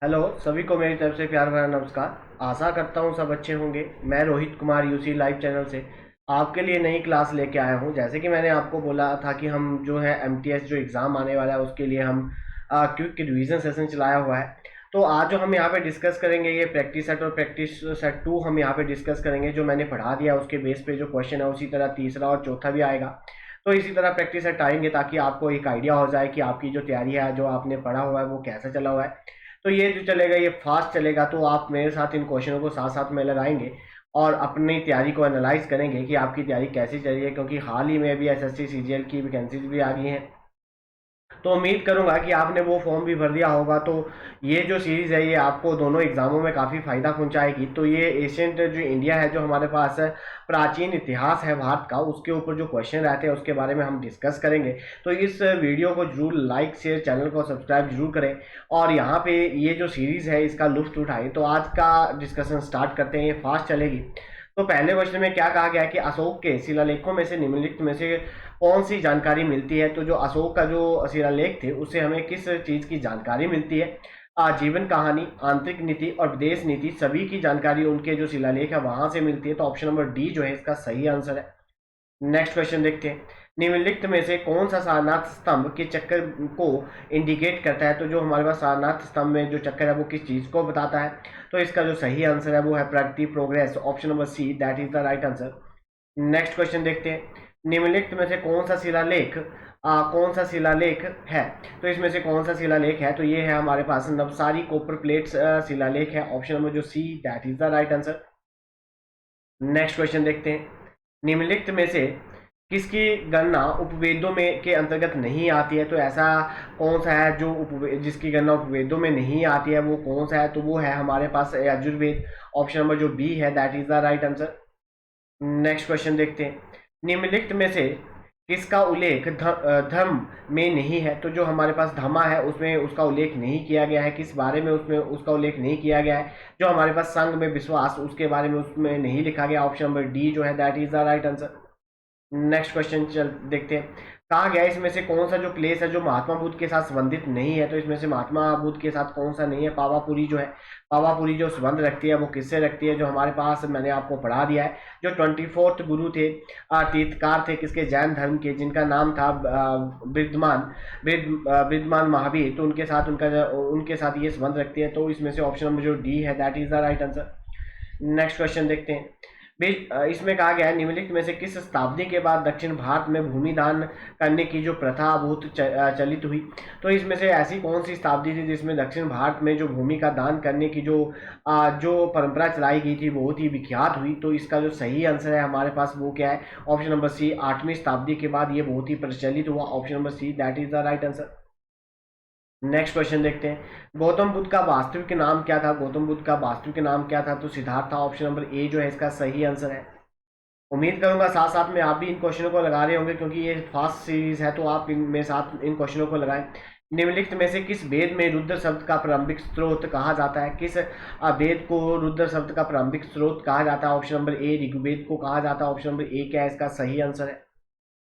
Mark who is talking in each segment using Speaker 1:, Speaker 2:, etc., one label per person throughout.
Speaker 1: Hello सभी को मेरी तरफ से प्यार भरा नमस्कार। आशा करता हूँ सब अच्छे होंगे। मैं Rohit Kumar UC live channel से आपके लिए नई क्लास लेके आया हूँ। जैसे कि मैंने आपको बोला था कि हम जो है एमटीएस जो एग्ज़ाम आने वाला है उसके लिए हम क्विक रिवीजन सेशन चलाया हुआ है। तो आज जो हम यहाँ पे डिस्कस करेंगे ये प्रैक्टिस सेट और प्रैक्टिस सेट 2 हम यहाँ पे डिस्कस करेंगे। जो मैंने पढ़ा दिया उसके बेस पे जो क्वेश्चन है उसी तरह तीसरा और चौथा भी आएगा। तो इसी तरह प्रैक्टिस सेट आएंगे ताकि आपको एक आइडिया हो जाए कि आपकी जो तैयारी है जो आपने पढ़ा हुआ है वो कैसा चला हुआ है। तो ये जो चलेगा ये फास्ट चलेगा। तो आप मेरे साथ इन क्वेश्चनों को साथ साथ में लगाएंगे और अपनी तैयारी को एनालाइज करेंगे कि आपकी तैयारी कैसी चल रही है, क्योंकि हाल ही में अभी एसएससी सीजीएल की वैकेंसीज भी आ गई हैं। तो उम्मीद करूंगा कि आपने वो फॉर्म भी भर दिया होगा। तो ये जो सीरीज़ है ये आपको दोनों एग्जामों में काफ़ी फ़ायदा पहुंचाएगी। तो ये एशियंट जो इंडिया है जो हमारे पास है प्राचीन इतिहास है भारत का, उसके ऊपर जो क्वेश्चन रहते हैं उसके बारे में हम डिस्कस करेंगे। तो इस वीडियो को जरूर लाइक शेयर चैनल को सब्सक्राइब जरूर करें और यहाँ पे ये जो सीरीज़ है इसका लुत्फ उठाएं। तो आज का डिस्कशन स्टार्ट करते हैं, ये फास्ट चलेगी। तो पहले क्वेश्चन में क्या कहा गया है कि अशोक के शिलालेखों में से निम्नलिखित में से कौन सी जानकारी मिलती है। तो जो अशोक का जो शिलालेख थे उससे हमें किस चीज़ की जानकारी मिलती है। आजीवन कहानी, आंतरिक नीति और विदेश नीति सभी की जानकारी उनके जो शिलालेख है वहां से मिलती है। तो ऑप्शन नंबर डी जो है इसका सही आंसर है। नेक्स्ट क्वेश्चन देखते हैं, निम्नलिखित में से कौन सा सारनाथ स्तंभ के चक्कर को इंडिकेट करता है। तो जो हमारे पास सारनाथ स्तंभ में जो चक्कर है वो किस चीज को बताता है। तो इसका जो सही आंसर है वो है प्रगति, progress. Option number C that is the right answer. Next question देखते हैं, निम्नलिखित में से कौन सा शिलालेख है। तो इसमें से कौन सा शिलालेख है। तो ये है हमारे पास नवसारी कोपर प्लेट्स शिलालेख है। ऑप्शन नंबर जो सी that is the right answer. Next question देखते हैं, निम्नलिखित में से किसकी गणना उपवेदों में के अंतर्गत नहीं आती है। तो ऐसा कौन सा है जो जिसकी गणना उपवेदों में नहीं आती है, वो कौन सा है। तो वो है हमारे पास यजुर्वेद। ऑप्शन नंबर जो बी है that is the right answer. Next question देखते हैं, निम्नलिखित में से किसका उल्लेख धर्म में नहीं है। तो जो हमारे पास धमा है उसमें उसका उल्लेख नहीं किया गया है। किस बारे में उसमें उसका उल्लेख नहीं किया गया है। जो हमारे पास संघ में विश्वास उसके बारे में उसमें नहीं लिखा गया। ऑप्शन नंबर डी जो है that is the right answer. Next question चल देखते हैं, कहा गया इसमें से कौन सा जो प्लेस है जो महात्मा बुद्ध के साथ संबंधित नहीं है। तो इसमें से महात्मा बुद्ध के साथ कौन सा नहीं है। पावापुरी जो है, पावापुरी जो संबंध रखती है वो किससे रखती है। जो हमारे पास मैंने आपको पढ़ा दिया है, जो 24th गुरु थे, तीर्थकार थे किसके, जैन धर्म के, जिनका नाम था विद्यमान महावीर। तो उनके साथ ये संबंध रखती है। तो इसमें से ऑप्शन नंबर जो डी है that is the right answer. Next question देखते हैं, इसमें कहा गया है निम्नलिखित में से किस शताब्दी के बाद दक्षिण भारत में भूमि दान करने की जो प्रथा बहुत चलित हुई। तो इसमें से ऐसी कौन सी शताब्दी थी जिसमें दक्षिण भारत में जो भूमि का दान करने की जो परंपरा चलाई गई थी बहुत ही विख्यात हुई। तो इसका जो सही आंसर है हमारे पास वो क्या है। ऑप्शन नंबर सी, 8वीं शताब्दी के बाद ये बहुत ही प्रचलित हुआ। Option number C that is the right answer. Next question देखते हैं, गौतम बुद्ध का वास्तविक नाम क्या था। गौतम बुद्ध का वास्तविक नाम क्या था। तो सिद्धार्थ था। ऑप्शन नंबर ए जो है इसका सही आंसर है। उम्मीद करूंगा साथ साथ में आप भी इन क्वेश्चनों को लगा रहे होंगे, क्योंकि ये फास्ट सीरीज है। तो आप इनमें साथ इन क्वेश्चनों को लगाएं। निम्नलिखित में से किस वेद में रुद्र शब्द का प्रारंभिक स्रोत कहा जाता है। किस वेद को रुद्र शब्द का प्रारंभिक स्रोत कहा जाता है। ऑप्शन नंबर ए ऋग्वेद को कहा जाता है। ऑप्शन नंबर ए क्या है इसका सही आंसर है।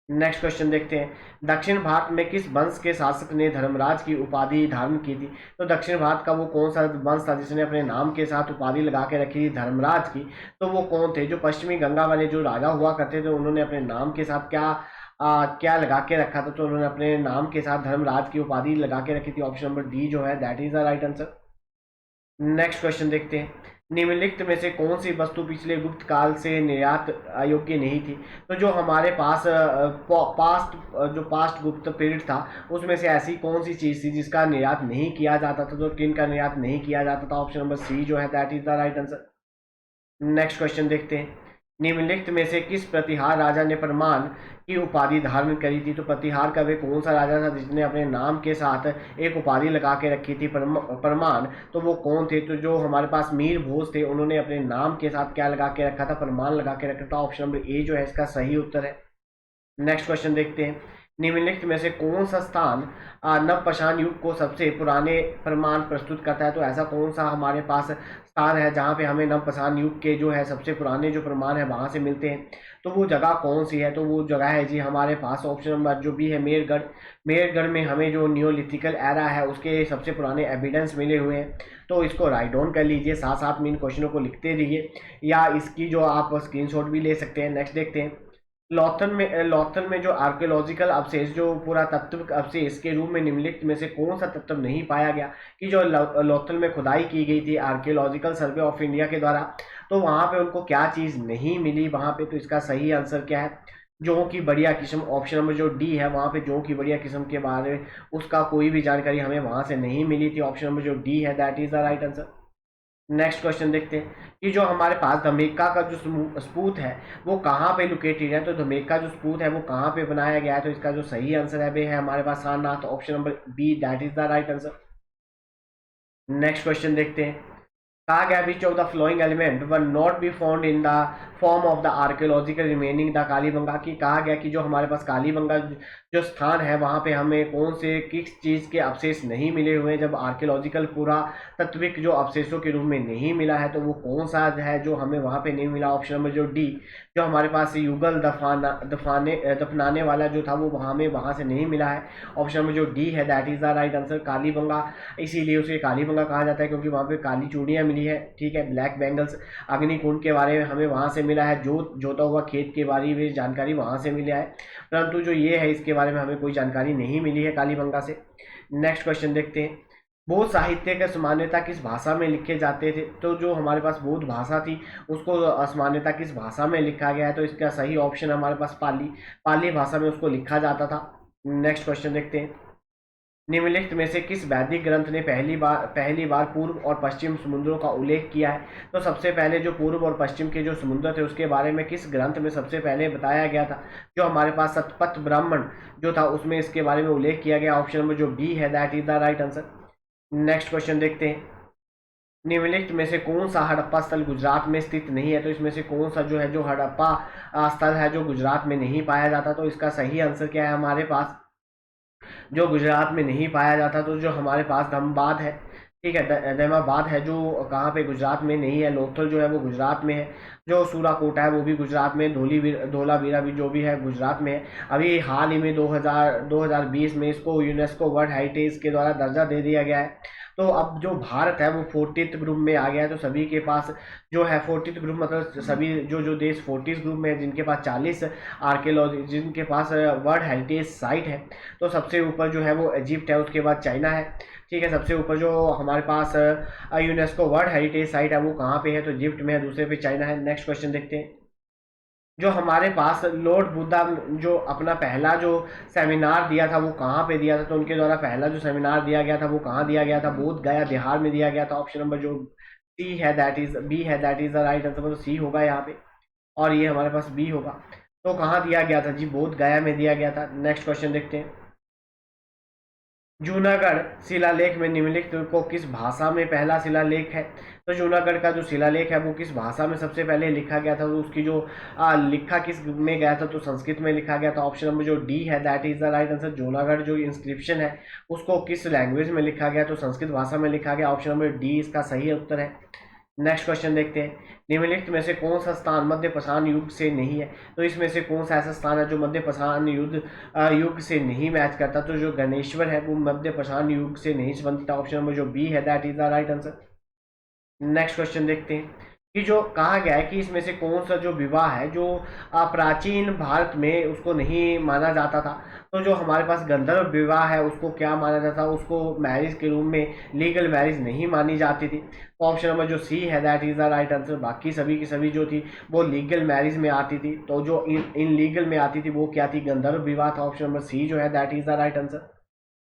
Speaker 1: नेक्स्ट क्वेश्चन देखते हैं, दक्षिण भारत में किस वंश के शासक ने धर्मराज की उपाधि धारण की थी। तो दक्षिण भारत का वो कौन सा वंश था जिसने अपने नाम के साथ उपाधि लगा के रखी थी धर्मराज की। तो वो कौन थे। जो पश्चिमी गंगा वाले जो राजा हुआ करते थे उन्होंने अपने नाम के साथ क्या लगा के रखा था। तो उन्होंने अपने नाम के साथ धर्मराज की उपाधि लगा के रखी थी। ऑप्शन नंबर डी जो है that is the right answer. Next question देखते हैं, निम्नलिखित में से कौन सी वस्तु पिछले गुप्त काल से निर्यात अयोग्य नहीं थी। तो जो हमारे पास पास्ट गुप्त पीरियड था उसमें से ऐसी कौन सी चीज़ थी जिसका निर्यात नहीं किया जाता था। तो किन का निर्यात नहीं किया जाता था। ऑप्शन नंबर सी जो है that is the right answer. Next question देखते हैं, निम्नलिखित में से किस प्रतिहार राजा ने परमान की उपाधि धारण करी थी। तो प्रतिहार का वे कौन सा राजा था जिसने अपने नाम के साथ एक उपाधि लगा के रखी थी परमान। तो वो कौन थे। तो जो हमारे पास मीर भोज थे उन्होंने अपने नाम के साथ क्या लगा के रखा था, परमान लगा के रखा था। ऑप्शन नंबर ए जो है इसका सही उत्तर है। नेक्स्ट क्वेश्चन देखते हैं, निम्नलिखित में से कौन सा स्थान नवपाषाण युग को सबसे पुराने प्रमाण प्रस्तुत करता है? तो ऐसा कौन सा हमारे पास स्थान है जहाँ पे हमें नवपाषाण युग के जो है सबसे पुराने जो प्रमाण है वहाँ से मिलते हैं? तो वो जगह कौन सी है? तो वो जगह है जी हमारे पास ऑप्शन नंबर जो बी है, मेरगढ़। मेरगढ़ में हमें जो नियोलिथिकल एरा है उसके सबसे पुराने एविडेंस मिले हुए हैं। तो इसको राइट डाउन कर लीजिए, साथ साथ में इन क्वेश्चनों को लिखते रहिए, या इसकी जो आप स्क्रीनशॉट भी ले सकते हैं। नेक्स्ट देखते हैं, लौथल में जो आर्कियोलॉजिकल अवशेष, जो पुरातत्व अवशेष के रूप में निम्नलिखित में से कौन सा तत्व नहीं पाया गया? कि जो लौथल में खुदाई की गई थी आर्कियोलॉजिकल सर्वे ऑफ इंडिया के द्वारा, तो वहां पे उनको क्या चीज नहीं मिली वहां पे? तो इसका सही आंसर क्या है? जौ की बढ़िया किस्म, ऑप्शन नंबर जो डी है वहां पे जौ की बढ़िया किस्म के बारे में उसका कोई भी जानकारी हमें वहां से नहीं मिली थी। ऑप्शन नंबर जो डी है that is the right answer. Next question देखते हैं कि जो हमारे पास धमेका का जो स्पूत है वो कहाँ पे लोकेटेड है? तो धमेका जो स्पूत है वो कहाँ पे बनाया गया है? तो इसका जो सही आंसर है वे है हमारे पास Sarnath, option number B that is the right answer. Next question देखते हैं, कहा गया which of the following element were not be found in the form of the archaeological remaining the Kalibanga? की कहा गया कि जो हमारे पास कालीबंगा जो स्थान है वहां पे हमें कौन से किस चीज के अवशेष नहीं मिले हुए? जब आर्कियोलॉजिकल पूरा तत्विक जो अवशेषों के रूप में नहीं मिला है तो वो कौन सा है जो हमें वहां पे नहीं मिला? ऑप्शन नंबर जो डी, जो हमारे पास युगल दफनाने वाला जो था वो हमें वहां से नहीं मिला है। ऑप्शन नंबर जो डी है that is the right answer. Kalibanga इसीलिए उसे कालीबंगा कहा जाता है क्योंकि वहां पे काली चूड़ियां मिली है, ठीक है। ब्लैक बैंगल्स, अग्निकुंड के बारे में हमें वहां से मिला है, जोता हुआ खेत के बारे में जानकारी वहां से मिला है, परंतु जो ये है इसके बारे में हमें कोई जानकारी नहीं मिली है कालीबंगा से। नेक्स्ट क्वेश्चन देखते हैं, बौद्ध साहित्य के सामान्यता किस भाषा में लिखे जाते थे? तो जो हमारे पास बौद्ध भाषा थी उसको सामान्यता किस भाषा में लिखा गया है? तो इसका सही ऑप्शन हमारे पास पाली भाषा में उसको लिखा जाता था। नेक्स्ट क्वेश्चन देखते हैं, निम्नलिखित में से किस वैदिक ग्रंथ ने पहली बार पूर्व और पश्चिम समुद्रों का उल्लेख किया है? तो सबसे पहले जो पूर्व और पश्चिम के जो समुद्र थे उसके बारे में किस ग्रंथ में सबसे पहले बताया गया था? जो हमारे पास सतपथ ब्राह्मण जो था उसमें इसके बारे में उल्लेख किया गया। ऑप्शन नंबर जो बी है that is the right answer. Next question देखते हैं, निम्नलिखित में से कौन सा हड़प्पा स्थल गुजरात में स्थित नहीं है? तो इसमें से कौन सा जो है जो हड़प्पा स्थल है जो गुजरात में नहीं पाया जाता? तो इसका सही आंसर क्या है हमारे पास? जो गुजरात में नहीं पाया जाता तो जो हमारे पास धमबाद है, ठीक है, दहमाबाद है, जो कहाँ पे गुजरात में नहीं है। लोथल जो है वो गुजरात में है। जो सूराकोटा है वो भी गुजरात में, धोलावीरा भी जो भी है गुजरात में है। अभी हाल ही में 2020 में इसको यूनेस्को वर्ल्ड हेरिटेज के द्वारा दर्जा दे दिया गया है। तो अब जो भारत है वो 40th ग्रुप में आ गया है। तो सभी के पास जो है 40th ग्रुप, मतलब सभी जो जो देश 40th ग्रुप में है जिनके पास 40 आर्कियोलॉजी, जिनके पास वर्ल्ड हेरिटेज साइट है, तो सबसे ऊपर जो है वो इजिप्ट है, उसके बाद चाइना है, ठीक है। सबसे ऊपर जो हमारे पास यूनेस्को वर्ल्ड हेरिटेज साइट है वो कहाँ पे है? तो इजिप्ट में है, दूसरे पे चाइना है। नेक्स्ट क्वेश्चन देखते हैं, जो हमारे पास लॉर्ड बुद्धा जो अपना पहला जो सेमिनार दिया था वो कहाँ पे दिया था? तो उनके द्वारा पहला जो सेमिनार दिया गया था वो कहाँ दिया गया था? बोध गया, बिहार में दिया गया था। ऑप्शन नंबर जो सी है दैट इज बी है that is the right answer. तो सी होगा यहाँ पे और ये हमारे पास बी होगा। तो कहाँ दिया गया था जी? बोध गया में दिया गया था। नेक्स्ट क्वेश्चन देखते हैं, जूनागढ़ शिलालेख में निम्नलिखित को किस भाषा में पहला शिलालेख है? तो जूनागढ़ का जो शिलालेख है वो किस भाषा में सबसे पहले लिखा गया था? तो उसकी जो लिखा किस में गया था? तो संस्कृत में लिखा गया था। ऑप्शन नंबर जो डी है that is the right answer. Junagadh जो इंस्क्रिप्शन है उसको किस लैंग्वेज में लिखा गया? तो संस्कृत भाषा में लिखा गया। ऑप्शन नंबर डी इसका सही उत्तर है। नेक्स्ट क्वेश्चन देखते हैं, निम्नलिखित में से कौन सा स्थान मध्य पाषाण युग से नहीं है? तो इसमें से कौन सा ऐसा स्थान है जो मध्य पाषाण युग से नहीं मैच करता? तो जो गणेश्वर है वो मध्य पाषाण युग से नहीं संबंधित। ऑप्शन नंबर जो बी है that is the right answer. Next question देखते हैं कि जो कहा गया है कि इसमें से कौन सा जो विवाह है जो प्राचीन भारत में उसको नहीं माना जाता था? तो जो हमारे पास गंधर्व विवाह है उसको क्या माना जाता? उसको मैरिज के रूप में लीगल मैरिज नहीं मानी जाती थी। तो ऑप्शन नंबर जो सी है that is the right answer. बाकी सभी की सभी जो थी वो लीगल मैरिज में आती थी, तो जो इन लीगल में आती थी वो क्या थी? गंधर्व विवाह था। ऑप्शन नंबर सी जो है that is the right answer.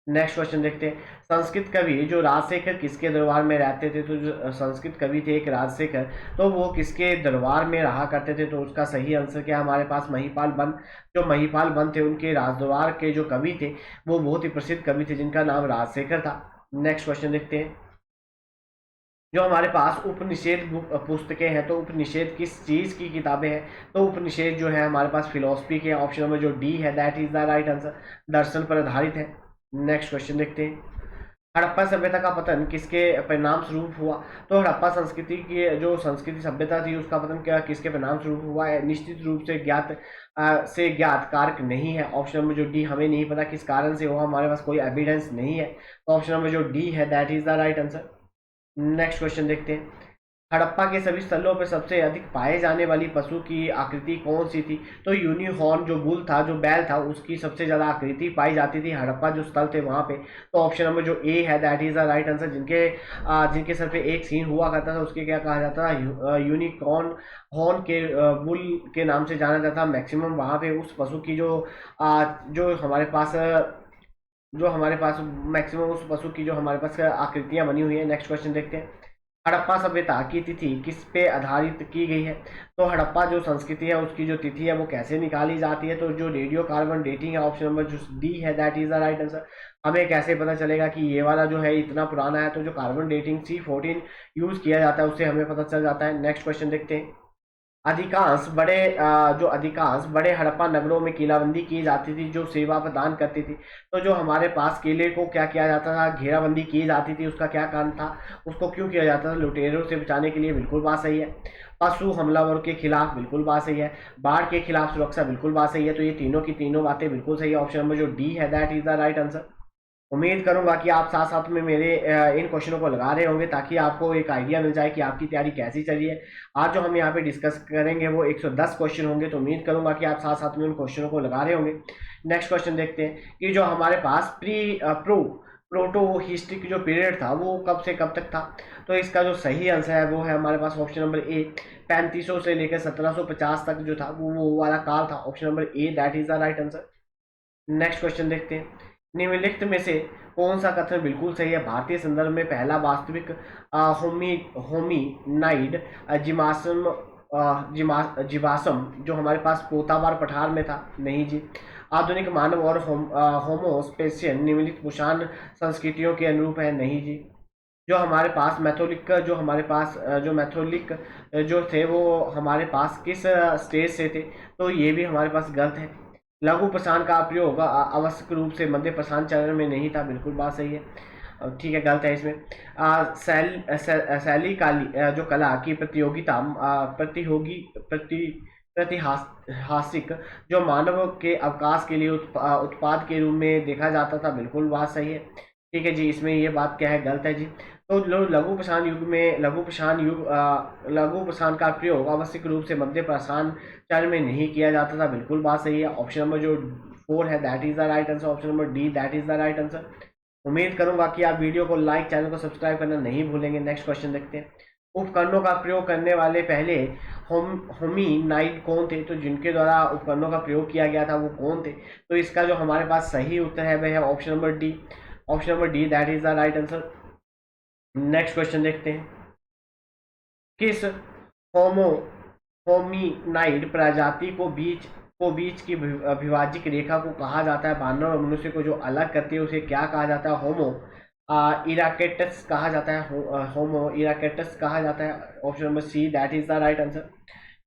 Speaker 1: Next question देखते हैं, संस्कृत कवि जो राजशेखर किसके दरबार में रहते थे? तो जो संस्कृत कवि थे एक राजशेखर, तो वो किसके दरबार में रहा करते थे? तो उसका सही आंसर क्या हमारे पास? महिपाल वन। जो महिपाल वन थे उनके राजदरबार के जो कवि थे वो बहुत ही प्रसिद्ध कवि थे जिनका नाम राजशेखर था। नेक्स्ट क्वेश्चन देखते हैं, जो हमारे पास उपनिषेध पुस्तकें हैं, तो उपनिषेध किस चीज़ की किताबें हैं? तो उपनिषेध जो है हमारे पास फिलोसफी के, ऑप्शन नंबर जो डी है that is the right answer, दर्शन पर आधारित है। नेक्स्ट क्वेश्चन देखते हैं। हड़प्पा सभ्यता का पतन किसके परिणाम स्वरूप हुआ? तो हड़प्पा संस्कृति की जो संस्कृति सभ्यता थी उसका पतन क्या किसके परिणाम स्वरूप हुआ है? निश्चित रूप से ज्ञात कारक नहीं है। ऑप्शन नंबर जो डी, हमें नहीं पता किस कारण से हुआ, हमारे पास कोई एविडेंस नहीं है। तो ऑप्शन नंबर जो डी है that is the right answer. Next question देखते हैं। हड़प्पा के सभी स्थलों पर सबसे अधिक पाए जाने वाली पशु की आकृति कौन सी थी? तो यूनिहॉर्न जो बुल था, जो बैल था, उसकी सबसे ज्यादा आकृति पाई जाती थी हड़प्पा जो स्थल थे वहां पे। तो ऑप्शन नंबर जो ए है that is the right answer. जिनके सर पे एक सींग हुआ करता था उसके क्या कहा जाता था? यूनिकॉर्न हॉर्न के बुल के नाम से जाना जाता। मैक्सिमम वहां पे उस पशु की जो हमारे पास मैक्सिमम उस पशु की जो हमारे पास आकृतियां बनी हुई है। नेक्स्ट क्वेश्चन देखते हैं। हड़प्पा सभ्यता की तिथि किस पे आधारित की गई है? तो हड़प्पा जो संस्कृति है उसकी जो तिथि है वो कैसे निकाली जाती है? तो जो रेडियो कार्बन डेटिंग है, ऑप्शन नंबर जो डी है that is the right answer. हमें कैसे पता चलेगा कि ये वाला जो है इतना पुराना है? तो जो कार्बन डेटिंग C14 यूज किया जाता है उससे हमें पता चल जाता है। नेक्स्ट क्वेश्चन देखते हैं। अधिकांश बड़े हड़प्पा नगरों में किलाबंदी की जाती थी जो सेवा प्रदान करती थी। तो जो हमारे पास किले को क्या किया जाता था? घेराबंदी की जाती थी। उसका क्या कारण था? उसको क्यों किया जाता था? लुटेरों से बचाने के लिए, बिल्कुल बात सही है। पशु हमलावरों के खिलाफ, बिल्कुल बात सही है। बाढ़ के खिलाफ सुरक्षा, बिल्कुल बात सही है। तो ये तीनों की तीनों बातें बिल्कुल सही है। ऑप्शन नंबर जो डी है that is the right answer. उम्मीद करूंगा कि आप साथ साथ में मेरे इन क्वेश्चनों को लगा रहे होंगे ताकि आपको एक आइडिया मिल जाए कि आपकी तैयारी कैसी चल रही है। आज जो हम यहाँ पे डिस्कस करेंगे वो 110 क्वेश्चन होंगे, तो उम्मीद करूंगा कि आप साथ साथ में उन क्वेश्चनों को लगा रहे होंगे। नेक्स्ट क्वेश्चन देखते हैं कि जो हमारे पास प्रोटो हिस्ट्रिक जो पीरियड था वो कब से कब तक था? तो इसका जो सही आंसर है वो है हमारे पास ऑप्शन नंबर ए, 3500 से लेकर 1750 तक जो था वो वाला काल था। Option number A that is the right answer. Next question देखते हैं। निम्नलिखित में से कौन सा कथन बिल्कुल सही है? भारतीय संदर्भ में पहला वास्तविक होमिनाइड जीवाश्म जो हमारे पास पोतावार पठार में था? नहीं जी। आधुनिक मानव और होमोस्पेसियन निम्नलिखित कुषाण संस्कृतियों के अनुरूप है? नहीं जी। जो हमारे पास मैथोलिक जो थे वो हमारे पास किस स्टेज से थे? तो ये भी हमारे पास गलत है। लघु प्रसारण का प्रयोग आवश्यक रूप से मध्य प्रसारण चरण में नहीं था, बिल्कुल बात सही है। ठीक है, गलत है इसमें। शैली काली जो कला की प्रतियोगिता प्रतिहासिक जो मानव के अवकाश के लिए उत्पाद के रूप में देखा जाता था, बिल्कुल बात सही है। ठीक है जी, इसमें ये बात क्या है? गलत है जी। तो लघु प्रसारण का प्रयोग आवश्यक रूप से मध्य प्रसारण चरण में नहीं किया जाता था, बिल्कुल बात सही है। ऑप्शन नंबर जो 4 है that is the right answer. Option number D that is the right answer. उम्मीद करूंगा कि आप वीडियो को लाइक, चैनल को सब्सक्राइब करना नहीं भूलेंगे। नेक्स्ट क्वेश्चन देखते हैं। उपकरणों का प्रयोग करने वाले पहले होमिनाइड कौन थे? तो जिनके द्वारा उपकरणों का प्रयोग किया गया था वो कौन थे? तो इसका जो हमारे पास सही उत्तर है वह है option number D. Option number D that is the right answer. Next question देखते हैं। किस होमो होमिनाइड प्रजाति को बीच की अभिवाजिक रेखा को कहा जाता है? मानव और मनुष्य को जो अलग करती है उसे क्या कहा जाता है? होमो इराकेटस कहा जाता है। होमो इराकेटस कहा जाता है। Option number C that is the right answer.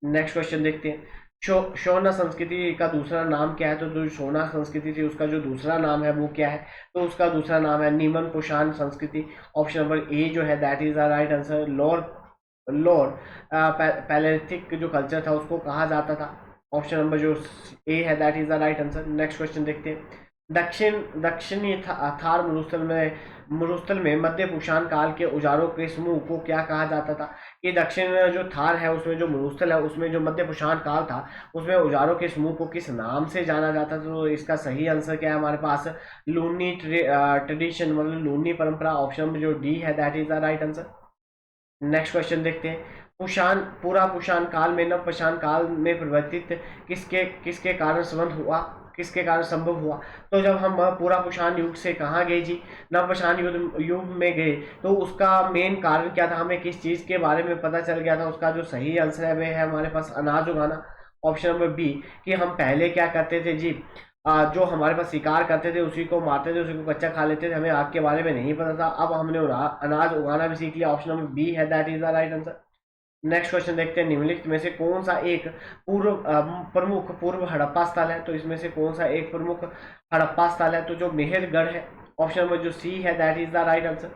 Speaker 1: Next question देखते हैं। शोना संस्कृति का दूसरा नाम क्या है? तो जो शोना संस्कृति थी उसका जो दूसरा नाम है वो क्या है? तो उसका दूसरा नाम है नीमन कुषाण संस्कृति। ऑप्शन नंबर ए जो है that is the right answer. लोर पैलेथिक जो कल्चर था उसको कहा जाता था। ऑप्शन नंबर जो ए है that is the right answer. Next question देखते हैं। दक्षिणी थार मरुस्थल में मध्य कुषाण काल के औजारों के समूह को क्या कहा जाता था? कि दक्षिण जो थार है उसमें जो मरुस्थल है उसमें जो मध्य कुषाण काल था उसमें औजारों के समूह को किस नाम से जाना जाता था? तो इसका सही आंसर क्या है हमारे पास? लूनी ट्रेडिशन, मतलब लूनी परंपरा। ऑप्शन नंबर जो डी है that is the right answer. Next question देखते हैं। पूरा कुषाण काल में नव कुषाण काल में परिवर्तित किसके कारण संभव हुआ? तो जब हम पूरा कुषाण युग से कहाँ गए जी? नव कुषाण युग में गए। तो उसका मेन कारण क्या था? हमें किस चीज के बारे में पता चल गया था? उसका जो सही आंसर है वह है हमारे पास अनाज उगाना। ऑप्शन नंबर बी, कि हम पहले क्या करते थे जी? जो हमारे पास शिकार करते थे उसी को मारते थे, उसी को कच्चा खा लेते थे, हमें आग के बारे में नहीं पता था। अब हमने अनाज उगाना भी सीख लिया। ऑप्शन नंबर बी है, that is the right answer. Next question देखते हैं, निम्नलिखित में से कौन सा एक प्रमुख पूर्व हड़प्पा स्थल है? तो इसमें से कौन सा एक प्रमुख हड़प्पा स्थल है? तो जो मेहरगढ़ है, ऑप्शन नंबर जो सी है, that is the right answer.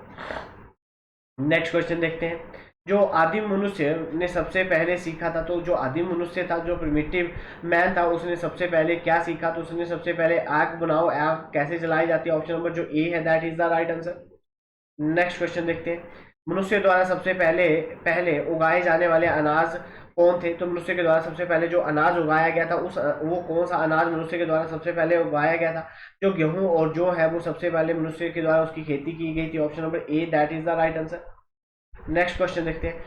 Speaker 1: Next question देखते हैं, जो आदिम मनुष्य ने सबसे पहले सीखा था? तो जो आदिम मनुष्य था, जो प्रिमिटिव मैन था, उसने सबसे पहले क्या सीखा? तो उसने सबसे पहले आग बनाओ, आग कैसे जलाई जाती है? ऑप्शन नंबर जो ए है, that is the right answer. Next question देखते हैं, मनुष्य द्वारा सबसे पहले पहले उगाए जाने वाले अनाज कौन थे? तो मनुष्य के द्वारा सबसे पहले जो अनाज उगाया गया था, उस वो कौन सा अनाज मनुष्य के द्वारा सबसे पहले उगाया गया था? जो गेहूं और जो है वो सबसे पहले मनुष्य के द्वारा उसकी खेती की गई थी। Option number A, that is the right answer. Next question देखते हैं,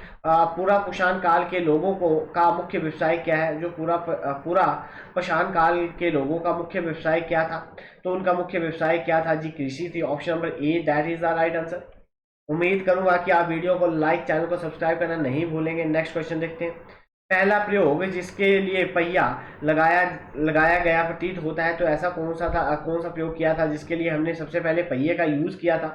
Speaker 1: पूरा कुषाण काल के लोगों को का मुख्य व्यवसाय क्या है? जो पूरा कुषाण काल के लोगों का मुख्य व्यवसाय क्या था? तो उनका मुख्य व्यवसाय क्या था जी? कृषि थी। Option number A, that is the right answer. उम्मीद करूंगा कि आप वीडियो को लाइक, चैनल को सब्सक्राइब करना नहीं भूलेंगे। नेक्स्ट क्वेश्चन देखते हैं, पहला प्रयोग जिसके लिए पहिया लगाया लगाया गया प्रतीत होता है, तो ऐसा कौन सा था? कौन सा प्रयोग किया था जिसके लिए हमने सबसे पहले पहिए का यूज किया था?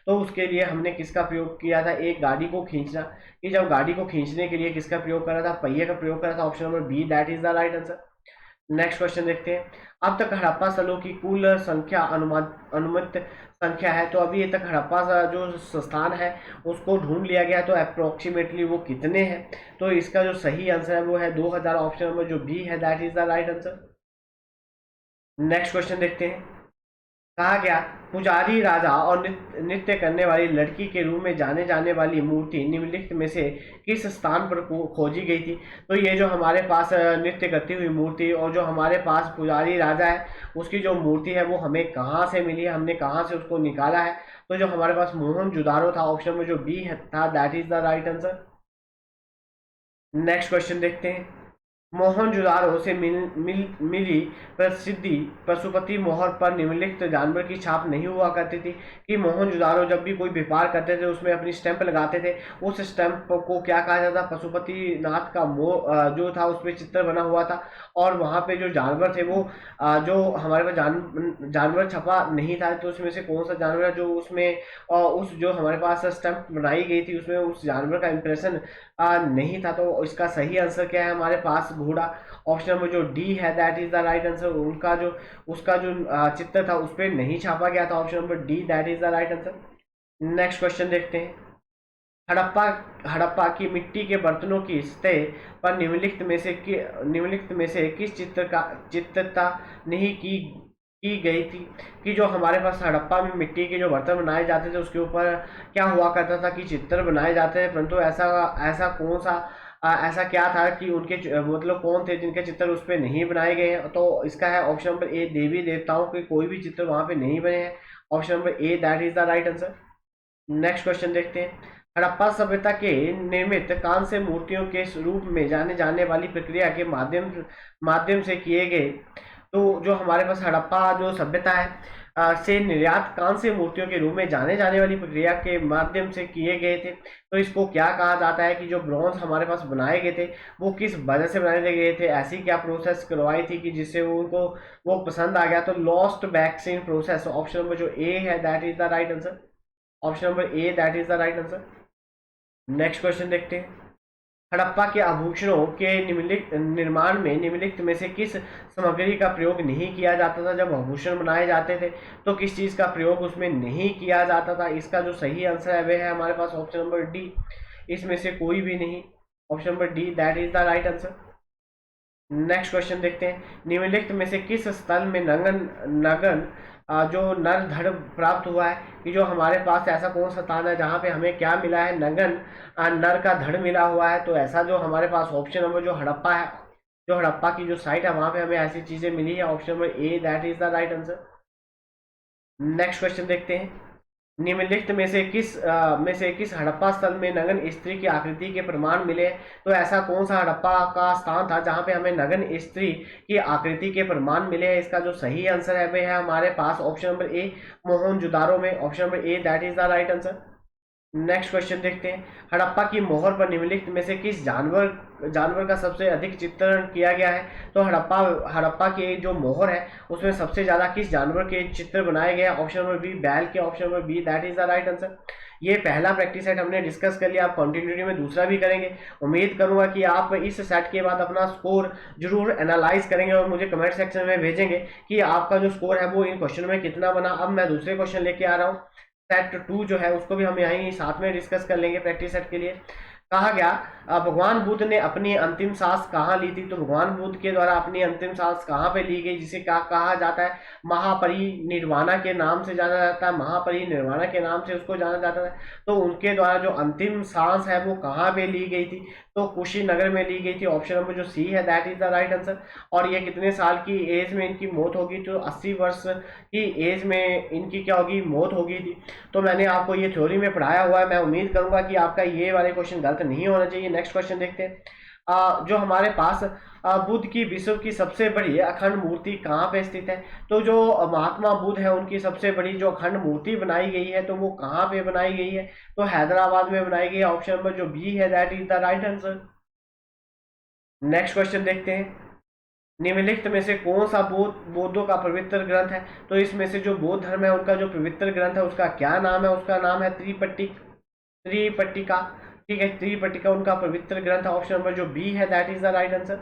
Speaker 1: तो उसके लिए हमने किसका प्रयोग किया था? एक गाड़ी को खींचना। कि जब गाड़ी को खींचने के लिए किसका प्रयोग करा था? पहिए का प्रयोग करा था। Option number B, that is the right answer. Next question देखते हैं, अब तक हड़प्पा स्थलों की कुल संख्या अनुमित संख्या है। तो अभी ये तक हड़प्पा जो स्थान है उसको ढूंढ लिया गया, तो अप्रोक्सीमेटली वो कितने हैं? तो इसका जो सही आंसर है वो है 2000। ऑप्शन नंबर जो बी है, that is the right answer. Next question देखते हैं, कहा गया पुजारी राजा और नृत्य करने वाली लड़की के रूप में जाने जाने वाली मूर्ति निम्नलिखित में से किस स्थान पर खोजी गई थी? तो ये जो हमारे पास नृत्य करती हुई मूर्ति और जो हमारे पास पुजारी राजा है उसकी जो मूर्ति है वो हमें कहाँ से मिली है, हमने कहाँ से उसको निकाला है? तो जो हमारे पास मोहनजोदारो था। ऑप्शन में जो बी था, that is the right answer. Next question देखते हैं, मोहनजोदारो से मिली प्रसिद्धि पशुपति मोहर पर निम्नलिखित जानवर की छाप नहीं हुआ करती थी। कि मोहनजोदारो जब भी कोई व्यापार करते थे उसमें अपनी स्टैंप लगाते थे, उस स्टैंप को क्या कहा जाता? पशुपति नाथ का जो था उस पर चित्र बना हुआ था। और वहाँ पे जो जानवर थे वो जो हमारे पास जानवर छपा नहीं था। तो उसमें से कौन सा जानवर है जो उसमें उस जो हमारे पास स्टैंप बनाई गई थी उसमें उस जानवर का इंप्रेशन नहीं था? तो इसका सही आंसर क्या है? हमारे पास घोड़ा। ऑप्शन नंबर जो डी है, that is the right answer. उनका जो उसका जो चित्र था उस पर नहीं छापा गया था। Option number D, that is the right answer. Next question देखते हैं, हड़प्पा हड़प्पा की मिट्टी के बर्तनों की सतह पर निम्नलिखित में से किस चित्रता नहीं की गई थी? कि जो हमारे पास हड़प्पा में मिट्टी के जो बर्तन बनाए जाते थे उसके ऊपर क्या हुआ करता था? कि चित्र बनाए जाते थे, परंतु ऐसा ऐसा कौन सा ऐसा क्या था कि उनके मतलब कौन थे जिनके चित्र उस पर नहीं बनाए गए हैं? तो इसका है ऑप्शन नंबर ए, देवी देवताओं के कोई भी चित्र वहां पे नहीं बने हैं। Option number A, that is the right answer. Next question देखते हैं, हड़प्पा सभ्यता के निर्मित कांस्य मूर्तियों के रूप में जाने जाने वाली प्रक्रिया के माध्यम से किए गए। तो जो हमारे पास हड़प्पा जो सभ्यता है से निर्यात कांस्य मूर्तियों के रूप में जाने जाने वाली प्रक्रिया के माध्यम से किए गए थे। तो इसको क्या कहा जाता है? कि जो ब्रॉन्ज हमारे पास बनाए गए थे वो किस वजह से बनाए गए थे? ऐसी क्या प्रोसेस करवाई थी कि जिससे उनको वो पसंद आ गया? तो lost vaccine process. Option number जो ए है, that is the right answer. Option number A, that is the right answer. Next question देखते हैं, हड़प्पा के आभूषणों के निम्नलिखित निर्माण में निम्नलिखित में से किस सामग्री का प्रयोग नहीं किया जाता था? जब आभूषण बनाए जाते थे तो किस चीज का प्रयोग उसमें नहीं किया जाता था? इसका जो सही आंसर है वह है हमारे पास ऑप्शन नंबर डी, इसमें से कोई भी नहीं। Option number D, that is the right answer. Next question देखते हैं, निम्नलिखित में से किस स्थल में नगन नगन जो नर धड़ प्राप्त हुआ है? कि जो हमारे पास ऐसा कौन सा स्थान है जहाँ पे हमें क्या मिला है? नगन नर का धड़ मिला हुआ है। तो ऐसा जो हमारे पास ऑप्शन नंबर जो हड़प्पा है, जो हड़प्पा की जो साइट है वहाँ पे हमें ऐसी चीजें मिली है। Option number A, that is the right answer. Next question देखते हैं, निम्नलिखित में से किस हड़प्पा स्थल में नगन स्त्री की आकृति के प्रमाण मिले? तो ऐसा कौन सा हड़प्पा का स्थान था जहां पे हमें नगन स्त्री की आकृति के प्रमाण मिले हैं? इसका जो सही आंसर है वह है हमारे पास ऑप्शन नंबर ए, मोहनजोदारो में। Option number A, that is the right answer. Next question देखते हैं। हड़प्पा की मोहर पर निम्नलिखित में से किस जानवर जानवर का सबसे अधिक चित्रण किया गया है? तो हड़प्पा हड़प्पा की जो मोहर है उसमें सबसे ज्यादा किस जानवर के चित्र बनाए गए हैं? ऑप्शन नंबर बी बैल के, option number B, that is the right answer. ये पहला प्रैक्टिस सेट हमने डिस्कस कर लिया, आप कंटिन्यूटी में दूसरा भी करेंगे। उम्मीद करूंगा कि आप इस सेट के बाद अपना स्कोर जरूर एनालाइज करेंगे और मुझे कमेंट सेक्शन में भेजेंगे कि आपका जो स्कोर है वो इन क्वेश्चन में कितना बना। अब मैं दूसरे क्वेश्चन लेके आ रहा हूँ, सेट 2 जो है उसको भी हम यहीं साथ में डिस्कस कर लेंगे प्रैक्टिस सेट के लिए। कहा गया भगवान बुद्ध ने अपनी अंतिम सांस कहाँ ली थी? तो भगवान बुद्ध के द्वारा अपनी अंतिम सांस कहाँ पे ली गई, जिसे क्या कहा जाता है? महापरिनिर्वाणा के नाम से जाना जाता है, महापरिनिर्वाणा के नाम से उसको जाना जाता है। तो उनके द्वारा जो अंतिम सांस है वो कहाँ पे ली गई थी? तो कुशीनगर में ली गई थी। ऑप्शन नंबर जो सी है that is the right answer. और ये कितने साल की एज में इनकी मौत होगी? तो 80 वर्ष की एज में इनकी क्या होगी? मौत होगी थी। तो मैंने आपको ये थ्योरी में पढ़ाया हुआ है, मैं उम्मीद करूंगा कि आपका ये वाले क्वेश्चन गलत नहीं होना चाहिए। नेक्स्ट क्वेश्चन देखते हैं। जो हमारे पास बुद्ध की विश्व की सबसे बड़ी अखंड मूर्ति कहाँ पे स्थित है? तो जो महात्मा बुद्ध है उनकी सबसे बड़ी जो अखंड मूर्ति बनाई गई है तो वो कहाँ पे बनाई गई है? तो हैदराबाद में बनाई गई है। ऑप्शन नंबर जो बी है that is the right answer. Next question देखते हैं। निम्नलिखित में से कौन सा बौद्धों का पवित्र ग्रंथ है? तो इसमें से जो बौद्ध धर्म है उनका जो पवित्र ग्रंथ है उसका क्या नाम है? उसका नाम है त्रिपट्टिका। ठीक है, त्रिपट्टिका उनका पवित्र ग्रंथ है। ऑप्शन नंबर जो बी है that is the right answer.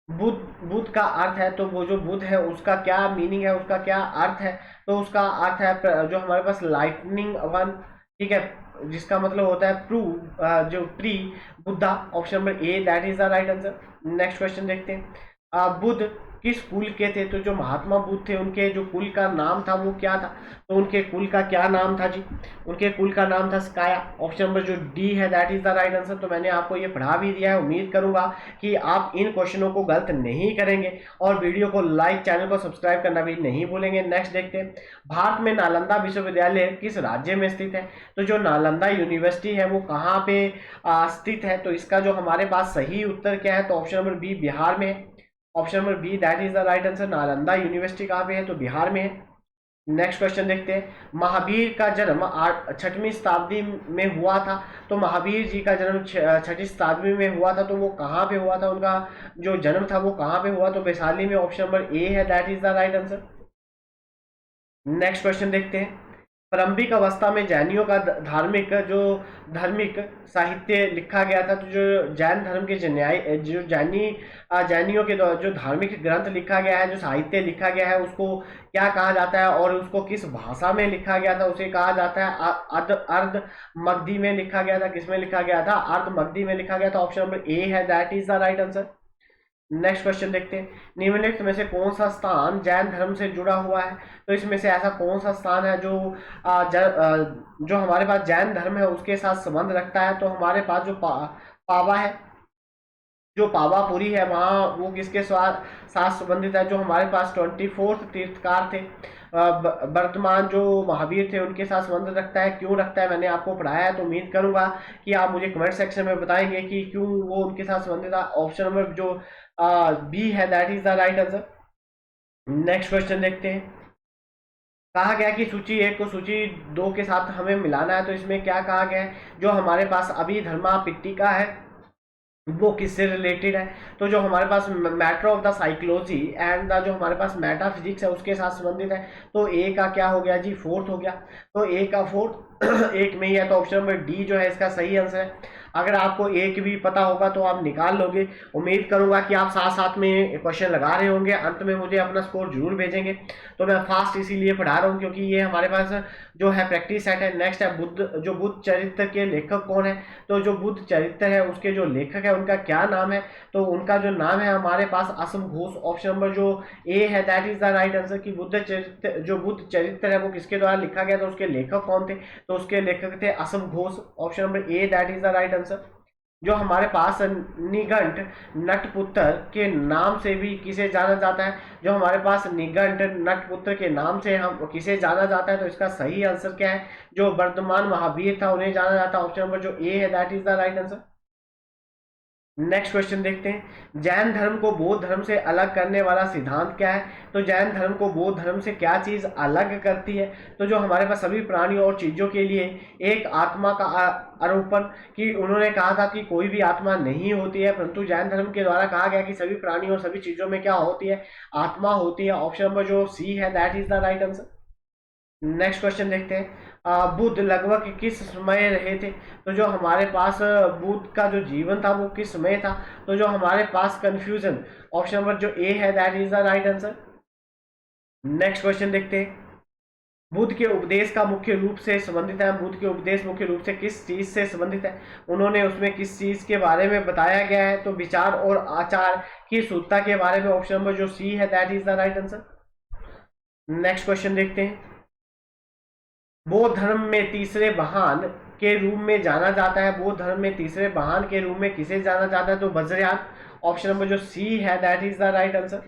Speaker 1: Buddha Buddha का अर्थ है, तो वो जो बुद्ध है उसका क्या मीनिंग है, उसका क्या अर्थ है? तो उसका अर्थ है जो हमारे पास लाइटनिंग वन, ठीक है, जिसका मतलब होता है प्रू, जो pre Buddha. Option number A that is the right answer. Next question देखते हैं। बुद्ध किस कुल के थे? तो जो महात्मा बुद्ध थे उनके जो कुल का नाम था वो क्या था? तो उनके कुल का क्या नाम था जी? उनके कुल का नाम था स्काया। ऑप्शन नंबर जो डी है that is the right answer. तो मैंने आपको ये पढ़ा भी दिया है, उम्मीद करूंगा कि आप इन क्वेश्चनों को गलत नहीं करेंगे और वीडियो को लाइक, चैनल को सब्सक्राइब करना भी नहीं भूलेंगे। नेक्स्ट देखते हैं। भारत में नालंदा विश्वविद्यालय किस राज्य में स्थित है? तो जो नालंदा यूनिवर्सिटी है वो कहाँ पे स्थित है? तो इसका जो हमारे पास सही उत्तर क्या है? तो ऑप्शन नंबर बी बिहार में है। Option number B that is the right answer. Nalanda university कहाँ पे है? तो बिहार में है। नेक्स्ट क्वेश्चन देखते हैं। महावीर का जन्म 6वीं शताब्दी में हुआ था। तो महावीर जी का जन्म 6वीं शताब्दी में हुआ था, तो वो कहाँ पे हुआ था? उनका जो जन्म था वो कहाँ पे हुआ? तो वैशाली में। ऑप्शन नंबर ए है that is the right answer. Next question देखते हैं। प्रारंभिक अवस्था में जैनियों का धार्मिक साहित्य लिखा गया था। तो जो जैन धर्म के जो जैनियों के द्वारा जो धार्मिक ग्रंथ लिखा गया है, जो साहित्य लिखा गया है, उसको क्या कहा जाता है और उसको किस भाषा में लिखा गया था? उसे कहा जाता है अर्ध मगधी में लिखा गया था। किसमें लिखा गया था? अर्ध मगधी में लिखा गया था। ऑप्शन नंबर ए है that is the right answer. Next question देखते हैं। निम्नलिखित में से कौन सा स्थान जैन धर्म से जुड़ा हुआ है? तो इसमें से ऐसा कौन सा स्थान है जो जो हमारे पास जैन धर्म है उसके साथ संबंध रखता है? तो हमारे पास जो पावा है, जो पावापुरी है, वहाँ वो किसके साथ संबंधित है? जो हमारे पास 24th तीर्थकार थे, वर्तमान जो महावीर थे, उनके साथ संबंध रखता है। क्यों रखता है मैंने आपको पढ़ाया है, तो उम्मीद करूंगा कि आप मुझे कमेंट सेक्शन में बताएंगे कि क्यों वो उनके साथ संबंधित है। ऑप्शन नंबर जो बी है that is the right answer. Next question देखते हैं। कहा गया कि सूची 1 को सूची 2 के साथ हमें मिलाना है। तो इसमें क्या कहा गया है? जो हमारे पास अभिधर्मा पिट्टिका है वो किससे रिलेटेड है? तो जो हमारे पास matter of the psychology and the जो हमारे पास मेटाफिजिक्स है उसके साथ संबंधित है। तो ए का क्या हो गया जी? फोर्थ हो गया। तो ए का फोर्थ एक में ही है, तो ऑप्शन नंबर डी जो है इसका सही आंसर है। अगर आपको एक भी पता होगा तो आप निकाल लोगे। उम्मीद करूंगा कि आप साथ साथ में क्वेश्चन लगा रहे होंगे, अंत में मुझे अपना स्कोर जरूर भेजेंगे। तो मैं फास्ट इसीलिए पढ़ा रहा हूँ क्योंकि ये हमारे पास जो है प्रैक्टिस सेट है। नेक्स्ट है जो बुद्ध चरित्र के लेखक कौन है? तो जो बुद्ध चरित्र है उसके जो लेखक है उनका क्या नाम है? तो उनका जो नाम है हमारे पास असम घोष। ऑप्शन नंबर जो ए है that is the right answer. कि बुद्ध चरित्र है वो किसके द्वारा लिखा गया था, उसके लेखक कौन थे? तो उसके लेखक थे Assam Ghosh. Option number A that is the right answer. जो हमारे पास निघंट नटपुत्र के नाम से भी किसे जाना जाता है? जो हमारे पास निघंट नटपुत्र के नाम से हम किसे जाना जाता है? तो इसका सही आंसर क्या है? जो वर्तमान महावीर था उन्हें जाना जाता है। ऑप्शन नंबर जो ए है that is the right answer. Next question देखते हैं, जैन धर्म को बौद्ध धर्म से अलग करने वाला सिद्धांत क्या है? तो जैन धर्म को बौद्ध धर्म से क्या चीज अलग करती है? तो जो हमारे पास सभी प्राणियों और चीजों के लिए एक आत्मा का आरोपण, कि उन्होंने कहा था कि कोई भी आत्मा नहीं होती है, परंतु जैन धर्म के द्वारा कहा गया कि सभी प्राणियों और सभी चीजों में क्या होती है? आत्मा होती है। ऑप्शन नंबर जो सी है that is the right answer. Next question देखते हैं, बुद्ध लगभग किस समय रहे थे? तो जो हमारे पास बुद्ध का जो जीवन था वो किस समय था? तो जो हमारे पास कंफ्यूजन, ऑप्शन नंबर जो ए है that is the right answer. Next question देखते हैं, बुद्ध के उपदेश का मुख्य रूप से संबंधित है, बुद्ध के उपदेश मुख्य रूप से किस चीज से संबंधित है? उन्होंने उसमें किस चीज के बारे में बताया गया है? तो विचार और आचार की शुद्धता के बारे में। ऑप्शन नंबर जो सी है that is the right answer. Next question देखते हैं, बौद्ध धर्म में तीसरे वाहन के रूप में जाना जाता है, बौद्ध धर्म में तीसरे वाहन के रूप में किसे जाना जाता है? तो वज्रयान। ऑप्शन नंबर जो सी है that is the right answer.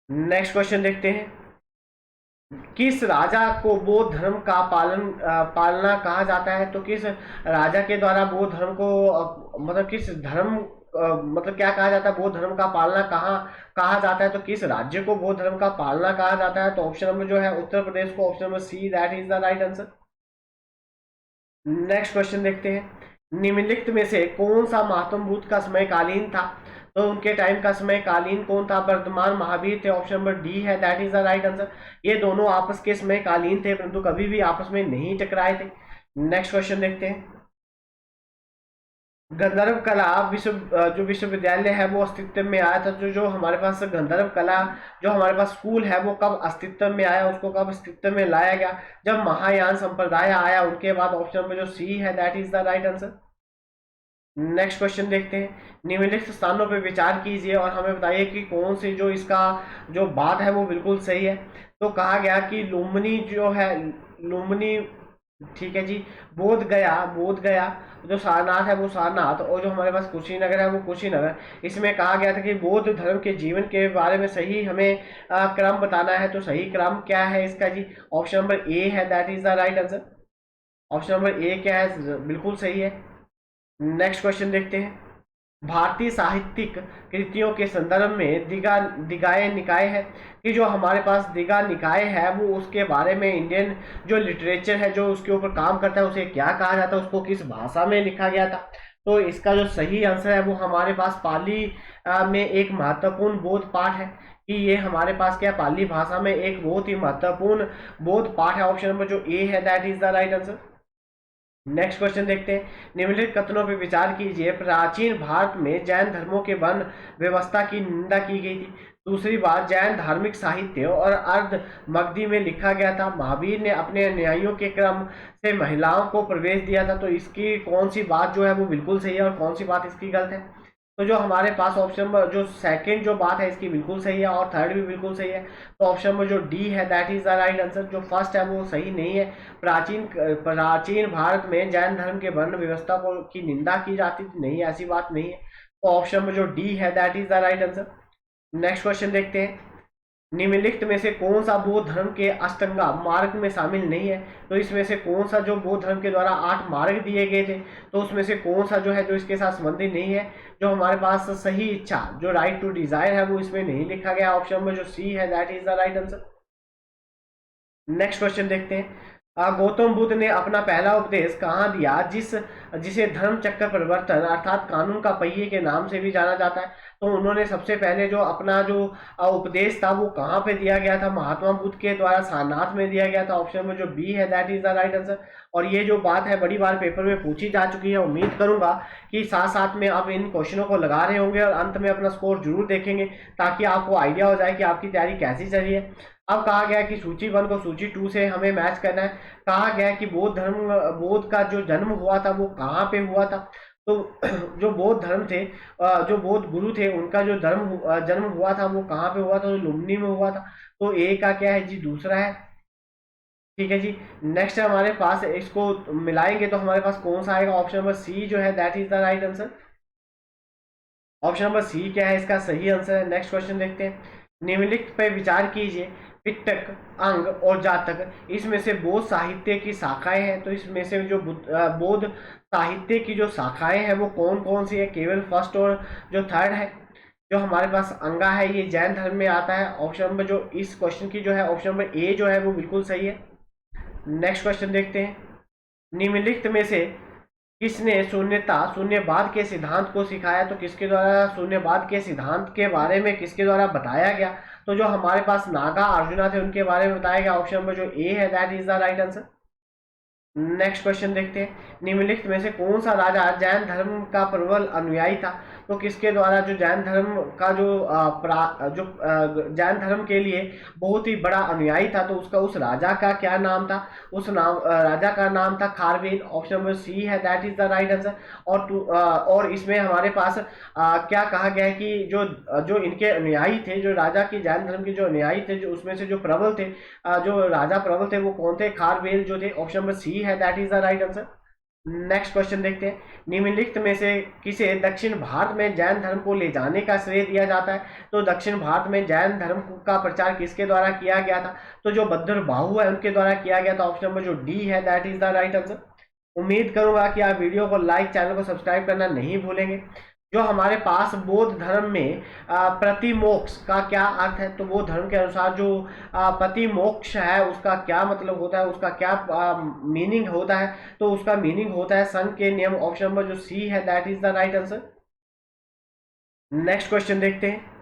Speaker 1: Next question देखते हैं, किस राजा को बौद्ध धर्म का पालना कहा जाता है? तो किस राजा के द्वारा बौद्ध धर्म को मतलब किस धर्म मतलब क्या कहा जाता है? बौद्ध धर्म का पालना कहाँ कहा जाता है? तो किस राज्य को बौद्ध धर्म का पालना कहा जाता है? तो ऑप्शन नंबर जो है उत्तर प्रदेश को। Option number C that is the right answer. Next question देखते हैं, निम्नलिखित में से कौन सा महात्मा बुद्ध का समयकालीन था? तो उनके टाइम का समयकालीन कौन था? वर्तमान महावीर थे। ऑप्शन नंबर डी है that is the right answer. ये दोनों आपस के समयकालीन थे, परंतु कभी भी आपस में नहीं टकराए थे। नेक्स्ट क्वेश्चन देखते हैं, गंधर्व कला जो विश्वविद्यालय है वो अस्तित्व में आया था? जो हमारे पास गंधर्व कला जो हमारे पास स्कूल है वो कब अस्तित्व में आया, उसको कब अस्तित्व में लाया गया? जब महायान संप्रदाय आया उनके बाद। ऑप्शन नंबर जो सी है that is the right answer. Next question देखते हैं, निम्नलिखित स्थानों पर विचार कीजिए और हमें बताइए कि कौन सी जो इसका जो बात है वो बिल्कुल सही है। तो कहा गया कि लुम्बिनी जो है, लुम्बिनी, ठीक है जी, बोध गया, जो सारनाथ है वो सारनाथ, और जो हमारे पास कुशीनगर है वो कुशीनगर। इसमें कहा गया था कि बौद्ध धर्म के जीवन के बारे में सही हमें क्रम बताना है। तो सही क्रम क्या है इसका जी? ऑप्शन नंबर ए है that is the right answer. Option number A क्या है? बिल्कुल सही है। नेक्स्ट क्वेश्चन देखते हैं, भारतीय साहित्यिक कृतियों के संदर्भ में दिगाए निकाय है, कि जो हमारे पास दिगा निकाय है वो उसके बारे में इंडियन जो लिटरेचर है जो उसके ऊपर काम करता है उसे क्या कहा जाता है, उसको किस भाषा में लिखा गया था? तो इसका जो सही आंसर है वो हमारे पास पाली में एक महत्वपूर्ण बोध पाठ है, कि ये हमारे पास क्या, पाली भाषा में एक बहुत ही महत्वपूर्ण बोध पाठ है। ऑप्शन नंबर जो ए है that is the right answer. Next question देखते हैं, निम्नलिखित कथनों पर विचार कीजिए। प्राचीन भारत में जैन धर्मों के वर्ण व्यवस्था की निंदा की गई थी। दूसरी बात, जैन धार्मिक साहित्य और अर्ध मगधी में लिखा गया था। महावीर ने अपने अनुयायियों के क्रम से महिलाओं को प्रवेश दिया था। तो इसकी कौन सी बात जो है वो बिल्कुल सही है और कौन सी बात इसकी गलत है? तो जो हमारे पास ऑप्शन नंबर जो सेकंड जो बात है इसकी बिल्कुल सही है और थर्ड भी बिल्कुल सही है। तो ऑप्शन नंबर जो डी है that is the right answer. जो फर्स्ट है वो सही नहीं है। प्राचीन भारत में जैन धर्म के वर्ण व्यवस्था को की निंदा की जाती थी, नहीं, ऐसी बात नहीं है। तो ऑप्शन नंबर जो डी है that is the right answer. Next question देखते हैं, निम्नलिखित में से कौन सा बौद्ध धर्म के अष्टांगा मार्ग में शामिल नहीं है? तो इसमें से कौन सा जो बौद्ध धर्म के द्वारा 8 मार्ग दिए गए थे, तो उसमें से कौन सा जो है जो इसके साथ संबंधित नहीं है? जो हमारे पास सही इच्छा जो राइट टू डिजायर है वो इसमें नहीं लिखा गया। ऑप्शन नंबर जो सी है that is the right answer. Next question देखते हैं, गौतम बुद्ध ने अपना पहला उपदेश कहाँ दिया, जिसे धर्म चक्र परिवर्तन अर्थात कानून का पहिए के नाम से भी जाना जाता है? तो उन्होंने सबसे पहले जो अपना जो उपदेश था वो कहाँ पे दिया गया था? महात्मा बुद्ध के द्वारा सारनाथ में दिया गया था। ऑप्शन में जो बी है that is the right answer. और ये जो बात है बड़ी बार पेपर में पूछी जा चुकी है, उम्मीद करूंगा कि साथ साथ में आप इन क्वेश्चनों को लगा रहे होंगे और अंत में अपना स्कोर जरूर देखेंगे, ताकि आपको आइडिया हो जाए कि आपकी तैयारी कैसी चल रही है। अब कहा गया कि सूची 1 को सूची 2 से हमें मैच करना है। कहा गया कि बौद्ध का जो जन्म हुआ था वो कहाँ पे हुआ था? तो जो बौद्ध धर्म थे, जो बौद्ध गुरु थे, उनका जो जन्म हुआ था वो कहाँ पे हुआ था? तो लुम्बिनी में हुआ था। तो ए का क्या है जी? दूसरा है। ठीक है जी। नेक्स्ट हमारे पास इसको मिलाएंगे तो हमारे पास कौन सा आएगा? ऑप्शन नंबर सी जो है that is the right answer. Option number C क्या है इसका सही आंसर है। नेक्स्ट क्वेश्चन देखते हैं, निम्नलिखित पर विचार कीजिए। पिटक, अंग और जातक, इसमें से बौद्ध साहित्य की शाखाएं हैं। तो इसमें से जो बौद्ध साहित्य की जो शाखाएं हैं वो कौन कौन सी है? केवल फर्स्ट और जो थर्ड है। जो हमारे पास अंगा है ये जैन धर्म में आता है। ऑप्शन नंबर जो इस क्वेश्चन की जो है ऑप्शन नंबर ए जो है वो बिल्कुल सही है। नेक्स्ट क्वेश्चन देखते हैं। निम्नलिखित में से किसने शून्यवाद के सिद्धांत को सिखाया? तो किसके द्वारा शून्यवाद के सिद्धांत के बारे में किसके द्वारा बताया गया? तो जो हमारे पास नागा अर्जुना थे उनके बारे में बताया गया। ऑप्शन नंबर जो ए है that is the right answer. Next question देखते हैं। निम्नलिखित में से कौन सा राजा जैन धर्म का प्रबल अनुयायी था? तो किसके द्वारा जो जैन धर्म का जैन धर्म के लिए बहुत ही बड़ा अनुयायी था, तो उसका उस राजा का क्या नाम था? उस राजा का नाम था खारवेल। ऑप्शन नंबर सी है that is the right answer. और इसमें हमारे पास क्या कहा गया है कि जो इनके अनुयायी थे, जो राजा की जैन धर्म के जो अनुयायी थे, जो उसमें से जो प्रबल थे, जो राजा प्रबल थे वो कौन थे? खारवेल जो थे। ऑप्शन नंबर सी है that is the right answer. Next question देखते हैं। निम्नलिखित में से किसे दक्षिण भारत में जैन धर्म को ले जाने का श्रेय दिया जाता है? तो दक्षिण भारत में जैन धर्म का प्रचार किसके द्वारा किया गया था? तो जो भद्रबाहु है उनके द्वारा किया गया था। ऑप्शन नंबर जो डी है that is the right answer. उम्मीद करूंगा कि आप वीडियो को लाइक, चैनल को सब्सक्राइब करना नहीं भूलेंगे। जो हमारे पास बौद्ध धर्म में प्रतिमोक्ष का क्या अर्थ है? तो बौद्ध धर्म के अनुसार जो प्रतिमोक्ष है उसका क्या मतलब होता है, उसका क्या मीनिंग होता है? तो उसका मीनिंग होता है संघ के नियम। ऑप्शन नंबर जो सी है that is the right answer. Next question देखते हैं।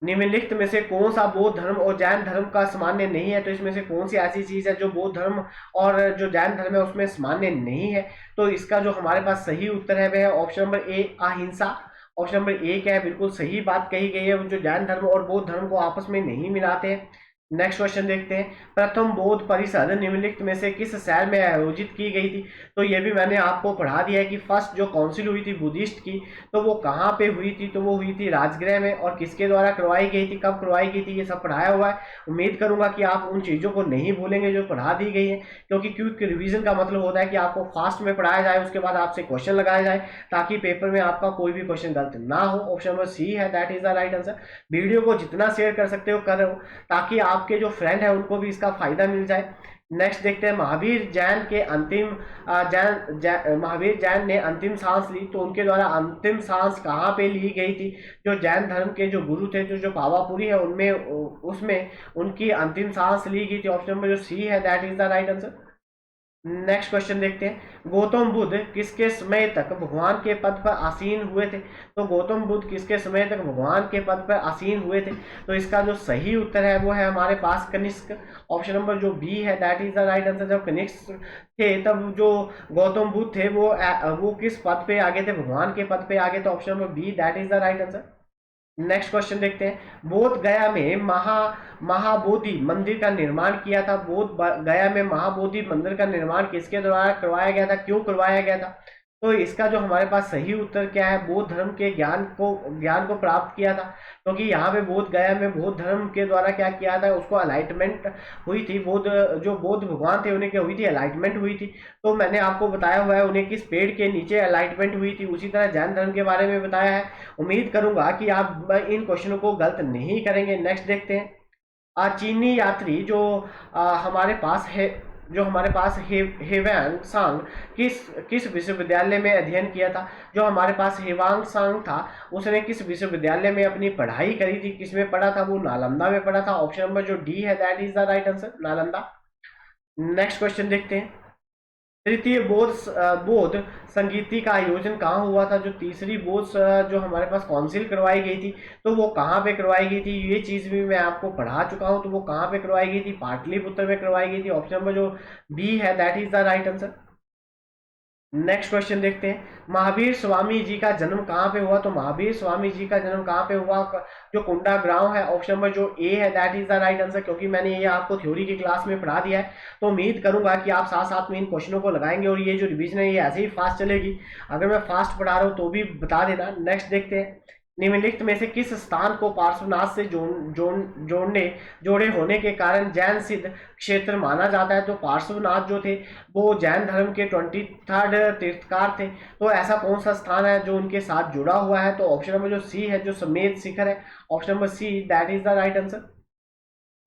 Speaker 1: निम्नलिखित में से कौन सा बौद्ध धर्म और जैन धर्म का सामान्य नहीं है? तो इसमें से कौन सी ऐसी चीज है जो बौद्ध धर्म और जो जैन धर्म है उसमें सामान्य नहीं है? तो इसका जो हमारे पास सही उत्तर है वह है ऑप्शन नंबर ए अहिंसा। ऑप्शन नंबर ए क्या है? बिल्कुल सही बात कही गई है। जो जैन धर्म और बौद्ध धर्म को आपस में नहीं मिलाते हैं। नेक्स्ट क्वेश्चन देखते हैं। प्रथम बौद्ध परिषद निम्नलिखित में से किस शहर में आयोजित की गई थी? तो ये भी मैंने आपको पढ़ा दिया है कि फर्स्ट जो काउंसिल हुई थी बुद्धिस्ट की, तो वो कहाँ पे हुई थी? तो वो हुई थी राजगृह में। और किसके द्वारा करवाई गई थी, कब करवाई गई थी, ये सब पढ़ाया हुआ है। उम्मीद करूंगा कि आप उन चीज़ों को नहीं भूलेंगे जो पढ़ा दी गई है, क्योंकि क्विक रिवीजन का मतलब होता है कि आपको फास्ट में पढ़ाया जाए, उसके बाद आपसे क्वेश्चन लगाया जाए ताकि पेपर में आपका कोई भी क्वेश्चन गलत ना हो। ऑप्शन नंबर सी है that is the right answer. Video को जितना शेयर कर सकते हो करो, ताकि आपके जो फ्रेंड है उनको भी इसका फायदा मिल जाए। नेक्स्ट देखते हैं। महावीर जैन के अंतिम महावीर जैन ने अंतिम सांस ली, तो उनके द्वारा अंतिम सांस कहाँ पे ली गई थी? जो जैन धर्म के जो गुरु थे, जो पावापुरी है, उनमें उसमें उनकी अंतिम सांस ली गई थी। ऑप्शन नंबर जो सी है that is the right answer. Next question देखते हैं। गौतम बुद्ध किसके समय तक भगवान के पद पर आसीन हुए थे? तो गौतम बुद्ध किसके समय तक भगवान के पद पर आसीन हुए थे? तो इसका जो सही उत्तर है वो है हमारे पास कनिष्क। ऑप्शन नंबर जो बी है that is the right answer. जब कनिष्क थे तब जो गौतम बुद्ध थे वो किस पद पे आगे थे? भगवान के पद पे आगे। तो option number B that is the right answer. Next question देखते हैं। बोध गया में महाबोधि मंदिर का निर्माण किया था। बोध गया में महाबोधि मंदिर का निर्माण किसके द्वारा करवाया गया था, क्यों करवाया गया था? तो इसका जो हमारे पास सही उत्तर क्या है? बौद्ध धर्म के ज्ञान को प्राप्त किया था, क्योंकि यहाँ पे बोध गया में बौद्ध धर्म के द्वारा क्या किया था, उसको अलाइटमेंट हुई थी। जो बौद्ध भगवान थे उन्हें क्या हुई थी? अलाइटमेंट हुई थी। तो मैंने आपको बताया हुआ है उन्हें किस पेड़ के नीचे अलाइटमेंट हुई थी। उसी तरह जैन धर्म के बारे में बताया है। उम्मीद करूंगा कि आप इन क्वेश्चनों को गलत नहीं करेंगे। नेक्स्ट देखते हैं। चीनी यात्री हमारे पास है जो हमारे पास हेवांग सांग किस विश्वविद्यालय में अध्ययन किया था? जो हमारे पास हेवांग सांग था उसने किस विश्वविद्यालय में अपनी पढ़ाई करी थी, किसमें पढ़ा था? वो नालंदा में पढ़ा था। ऑप्शन नंबर जो डी है that is the right answer, Nalanda. Next question देखते हैं। तृतीय बौद्ध संगीति का आयोजन कहाँ हुआ था? जो तीसरी जो हमारे पास काउंसिल करवाई गई थी, तो वो कहाँ पे करवाई गई थी? ये चीज़ भी मैं आपको पढ़ा चुका हूँ। तो वो कहाँ पे करवाई गई थी? पाटलिपुत्र में करवाई गई थी। ऑप्शन नंबर जो बी है that is the right answer. Next question देखते हैं। महावीर स्वामी जी का जन्म कहाँ पे हुआ? तो महावीर स्वामी जी का जन्म कहाँ पे हुआ? जो कुंडा गांव है। ऑप्शन नंबर जो ए है that is the right answer, क्योंकि मैंने ये आपको थ्योरी की क्लास में पढ़ा दिया है। तो उम्मीद करूंगा कि आप साथ साथ में इन क्वेश्चनों को लगाएंगे और ये जो रिवीजन है ये ऐसे ही फास्ट चलेगी। अगर मैं फास्ट पढ़ा रहा हूँ तो भी बता देना। नेक्स्ट देखते हैं। निम्नलिखित में से किस स्थान को पार्श्वनाथ से जोड़े होने के कारण जैन सिद्ध क्षेत्र माना जाता है? तो पार्श्वनाथ जो थे वो जैन धर्म के 23rd तीर्थकार थे। तो ऐसा कौन सा स्थान है जो उनके साथ जुड़ा हुआ है? तो ऑप्शन नंबर जो सी है, जो समेत शिखर है। Option number C that is the right answer.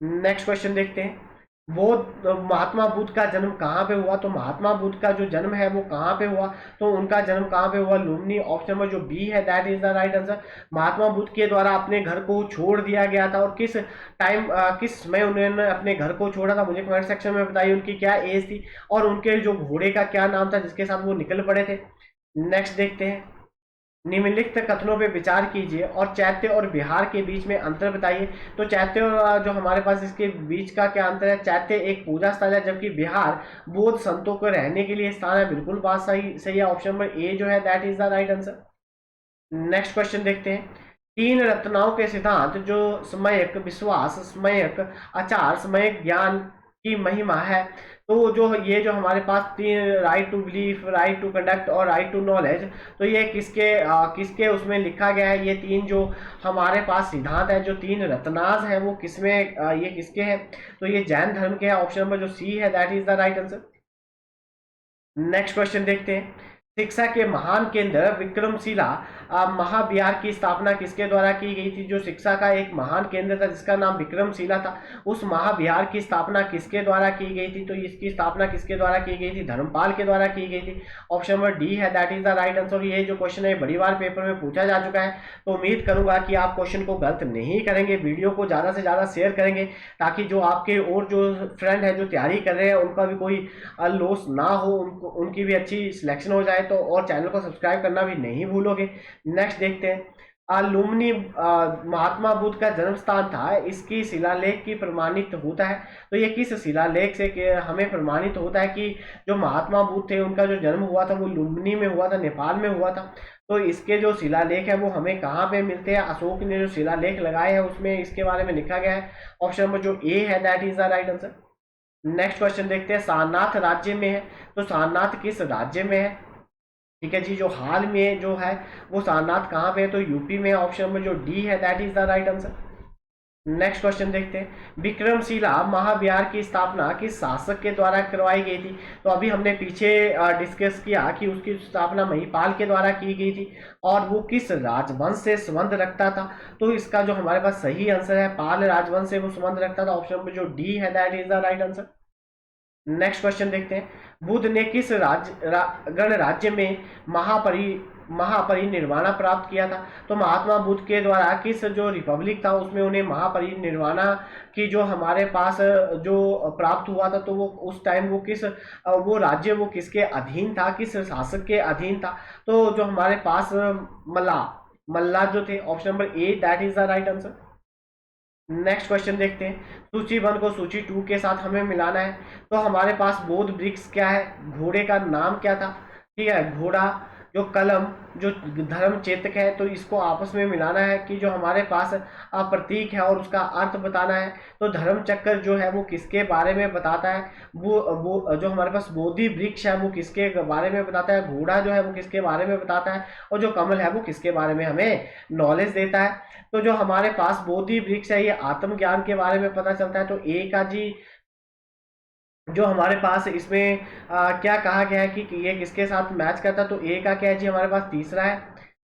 Speaker 1: Next question देखते हैं। महात्मा बुद्ध का जन्म कहाँ पे हुआ? तो महात्मा बुद्ध का जो जन्म है वो कहाँ पे हुआ? तो उनका जन्म कहाँ पे हुआ? लुम्बिनी। ऑप्शन नंबर जो बी है that is the right answer. Mahatma Buddha के द्वारा अपने घर को छोड़ दिया गया था, और किस टाइम किस समय उन्होंने अपने घर को छोड़ा था? मुझे कमेंट सेक्शन में बताइए उनकी क्या एज थी, और उनके जो घोड़े का क्या नाम था जिसके साथ वो निकल पड़े थे। नेक्स्ट देखते हैं। निम्नलिखित कथनों पे विचार कीजिए और चैत्य और बिहार के बीच में अंतर बताइए। तो चैत्य और जो हमारे पास इसके बीच का क्या अंतर है? चैत्य एक पूजा स्थल है, जबकि बिहार बौद्ध संतों को रहने के लिए स्थान है। बिल्कुल बात सही सही है। ऑप्शन नंबर ए जो है that is the right answer. Next question देखते हैं। तीन रत्नाओं के सिद्धांत जो सम्यक विश्वास, सम्यक आचार, सम्यक ज्ञान की महिमा है। तो जो ये जो हमारे पास तीन, right to believe, right to conduct और राइट टू नॉलेज, तो ये किसके उसमें लिखा गया है? ये तीन जो हमारे पास सिद्धांत है, जो तीन रत्नाज हैं, वो किसमें ये किसके हैं? तो ये जैन धर्म के हैं। ऑप्शन नंबर जो सी है that is the right answer. Next question देखते हैं। शिक्षा के महान केंद्र विक्रमशिला महाविहार की स्थापना किसके द्वारा की गई थी? जो शिक्षा का एक महान केंद्र था जिसका नाम विक्रमशिला था, उस महाविहार की स्थापना किसके द्वारा की गई थी? तो इसकी स्थापना किसके द्वारा की गई थी? धर्मपाल के द्वारा की गई थी। ऑप्शन नंबर डी है that is the right answer. ये जो क्वेश्चन है बड़ी बार पेपर में पूछा जा चुका है, तो उम्मीद करूंगा कि आप क्वेश्चन को गलत नहीं करेंगे, वीडियो को ज़्यादा से ज़्यादा शेयर करेंगे, ताकि जो आपके और जो फ्रेंड है जो तैयारी कर रहे हैं उनका भी कोई लॉस ना हो, उनको उनकी भी अच्छी सिलेक्शन हो जाए। तो और चैनल को सब्सक्राइब करना भी नहीं भूलोगे। नेक्स्ट देखते हैं। लुम्बिनी महात्मा बुद्ध का जन्म स्थान था, इसकी शिलालेख की प्रमाणित होता है। तो ये किस शिलालेख से हमें प्रमाणित होता है कि जो महात्मा बुद्ध थे उनका जो जन्म हुआ था वो लुम्बिनी में हुआ था, नेपाल में हुआ था। तो इसके जो शिलालेख है वो हमें कहाँ पे मिलते हैं? अशोक ने जो शिलालेख लगाए हैं उसमें इसके बारे में लिखा गया है। ऑप्शन नंबर जो ए है that is the right answer. Next question देखते हैं। सारनाथ राज्य में है, तो सारनाथ किस राज्य में है? ठीक है जी। जो हाल में जो है वो सारनाथ कहाँ पे है? तो यूपी में। ऑप्शन नंबर जो डी है that is the right answer. Next question देखते हैं। विक्रमशिला महाविहार की स्थापना किस शासक के द्वारा करवाई गई थी? तो अभी हमने पीछे डिस्कस किया कि उसकी स्थापना महिपाल के द्वारा की गई थी, और वो किस राजवंश से संबंध रखता था? तो इसका जो हमारे पास सही आंसर है, पाल राजवंश से वो संबंध रखता था। ऑप्शन नंबर जो डी है that is the right answer. Next question देखते हैं। बुद्ध ने किस गणराज्य में महापरिनिर्वाण प्राप्त किया था? तो महात्मा बुद्ध के द्वारा किस जो रिपब्लिक था उसमें उन्हें महापरिनिर्वाण की जो हमारे पास जो प्राप्त हुआ था, तो वो उस टाइम वो किस वो राज्य वो किसके अधीन था, किस शासक के अधीन था? तो जो हमारे पास मल्ला जो थे। Option number A that is the right answer. Next question देखते हैं। सूची 1 को सूची 2 के साथ हमें मिलाना है। तो हमारे पास बोध वृक्ष क्या है? घोड़े का नाम क्या था? ठीक है, घोड़ा। जो कलम जो धर्म चेतक है, तो इसको आपस में मिलाना है कि जो हमारे पास प्रतीक है और उसका अर्थ बताना है। तो धर्म चक्र जो है वो किसके बारे में बताता है? वो जो हमारे पास बोधि वृक्ष है वो किसके बारे में बताता है? घोड़ा जो है वो किसके बारे में बताता है? और जो कमल है वो किसके बारे में हमें नॉलेज देता है? तो जो हमारे पास बोधि वृक्ष है ये आत्मज्ञान के बारे में पता चलता है। तो ए का जी जो हमारे पास इसमें क्या कहा गया है कि ये किसके साथ मैच करता है? तो ए का क्या है जी हमारे पास तीसरा है।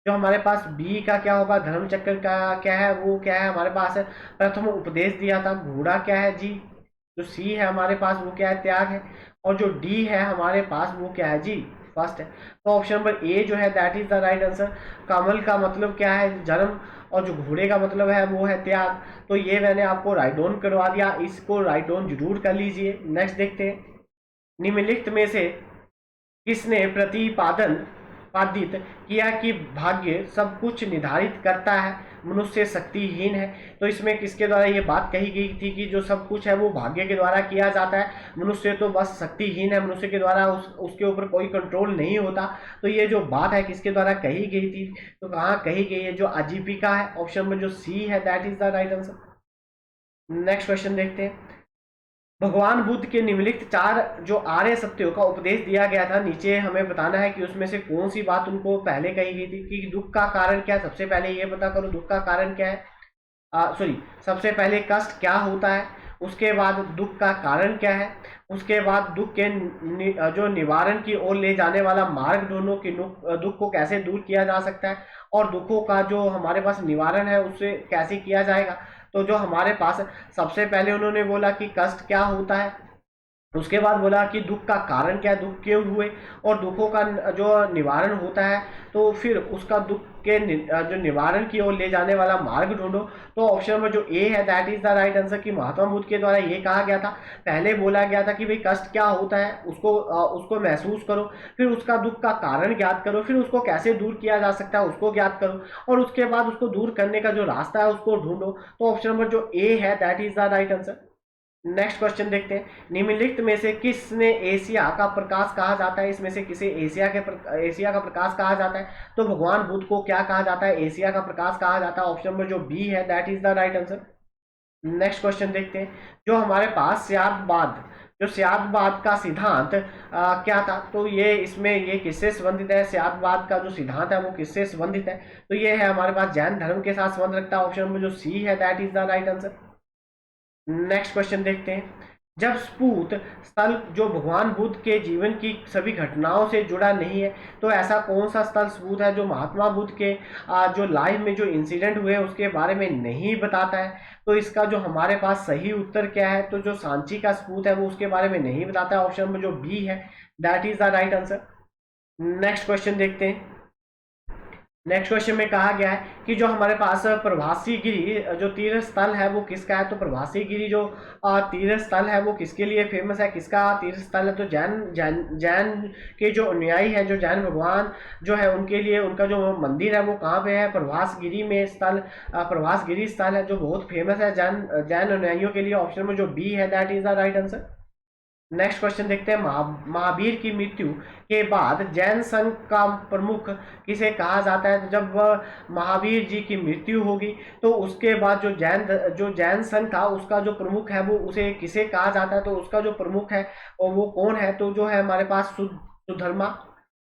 Speaker 1: जो हमारे पास बी का क्या होगा? धर्म चक्र का क्या है? वो क्या है हमारे पास? प्रथम उपदेश दिया था। घोड़ा क्या है जी? जो सी है हमारे पास वो क्या है? त्याग है। और जो डी है हमारे पास वो क्या है जी? फर्स्ट है। तो ऑप्शन नंबर ए जो है that is the right answer. कमल का मतलब क्या है? जन्म। और जो घोड़े का मतलब है वो है त्याग। तो ये मैंने आपको राइट डाउन करवा दिया, इसको राइट डाउन जरूर कर लीजिए। नेक्स्ट देखते हैं। निम्नलिखित में से किसने प्रतिपादन पादित किया कि भाग्य सब कुछ निर्धारित करता है, मनुष्य शक्तिहीन है? तो इसमें किसके द्वारा ये बात कही गई थी कि जो सब कुछ है वो भाग्य के द्वारा किया जाता है, मनुष्य तो बस शक्तिहीन है, मनुष्य के द्वारा उसके ऊपर कोई कंट्रोल नहीं होता? तो ये जो बात है किसके द्वारा कही गई थी? तो कहाँ कही गई है? जो अजीविका है। ऑप्शन नंबर जो सी है that is the right answer. Next question देखते हैं। भगवान बुद्ध के निम्नलिखित 4 जो आर्य सत्यों का उपदेश दिया गया था, नीचे हमें बताना है कि उसमें से कौन सी बात उनको पहले कही गई थी। कि दुख का कारण क्या है? सबसे पहले ये पता करो दुख का कारण क्या है। सॉरी, सबसे पहले कष्ट क्या होता है, उसके बाद दुख का कारण क्या है, उसके बाद दुख के जो निवारण की ओर ले जाने वाला मार्ग ढूंढो कि दुख को कैसे दूर किया जा सकता है, और दुखों का जो हमारे पास निवारण है उससे कैसे किया जाएगा। तो जो हमारे पास सबसे पहले उन्होंने बोला कि कष्ट क्या होता है, उसके बाद बोला कि दुख का कारण क्या है, दुख क्यों हुए, और दुखों का जो निवारण होता है, तो फिर उसका दुख के जो निवारण की ओर ले जाने वाला मार्ग ढूंढो। तो ऑप्शन नंबर जो ए है that is the right answer, कि महात्मा बुद्ध के द्वारा ये कहा गया था। पहले बोला गया था कि भाई कष्ट क्या होता है, उसको महसूस करो, फिर उसका दुख का कारण ज्ञात करो, फिर उसको कैसे दूर किया जा सकता है उसको ज्ञात करो, और उसके बाद उसको दूर करने का जो रास्ता है उसको ढूंढो। तो ऑप्शन नंबर जो ए है that is the right answer. Next question देखते हैं, निम्नलिखित में से किसने एशिया का प्रकाश कहा जाता है, इसमें से किसे एशिया का प्रकाश कहा जाता है। तो भगवान बुद्ध को क्या कहा जाता है, एशिया का प्रकाश कहा जाता है। ऑप्शन नंबर जो बी है that is the right answer. Next question देखते हैं, जो हमारे पास स्यादवाद का सिद्धांत क्या था। तो ये इसमें ये किससे संबंधित है, स्यादवाद का जो सिद्धांत है वो किससे संबंधित है। तो ये है हमारे पास जैन धर्म के साथ संबंध रखता है। ऑप्शन नंबर जो सी है that is the right answer. Next question देखते हैं, जब स्फूर्त स्थल जो भगवान बुद्ध के जीवन की सभी घटनाओं से जुड़ा नहीं है, तो ऐसा कौन सा स्थल स्फूर्त है जो महात्मा बुद्ध के जो लाइफ में जो इंसिडेंट हुए उसके बारे में नहीं बताता है। तो इसका जो हमारे पास सही उत्तर क्या है, तो जो सांची का स्फूर्त है वो उसके बारे में नहीं बताता है। ऑप्शन नंबर जो बी है that is the right answer. Next question देखते हैं, नेक्स्ट क्वेश्चन में कहा गया है कि जो हमारे पास प्रवासी गिरी जो तीर्थ स्थल है वो किसका है। तो प्रवासी गिरी जो तीर्थ स्थल है वो किसके लिए फेमस है, किसका तीर्थ स्थल है। तो जैन जैन जैन के जो अनुयायी है, जो जैन भगवान जो है उनके लिए उनका जो मंदिर है वो कहाँ पे है, प्रभास गिरी में स्थल, प्रभास गिरी स्थल है जो बहुत फेमस है जैन जैन अनुयायियों के लिए। ऑप्शन में जो बी है that is the right answer. Next question देखते हैं, महावीर की मृत्यु के बाद जैन संघ का प्रमुख किसे कहा जाता है। तो जब महावीर जी की मृत्यु होगी तो उसके बाद जो जैन संघ था उसका जो प्रमुख है वो उसे किसे कहा जाता है। तो उसका जो प्रमुख है और वो कौन है, तो जो है हमारे पास सुधर्मा।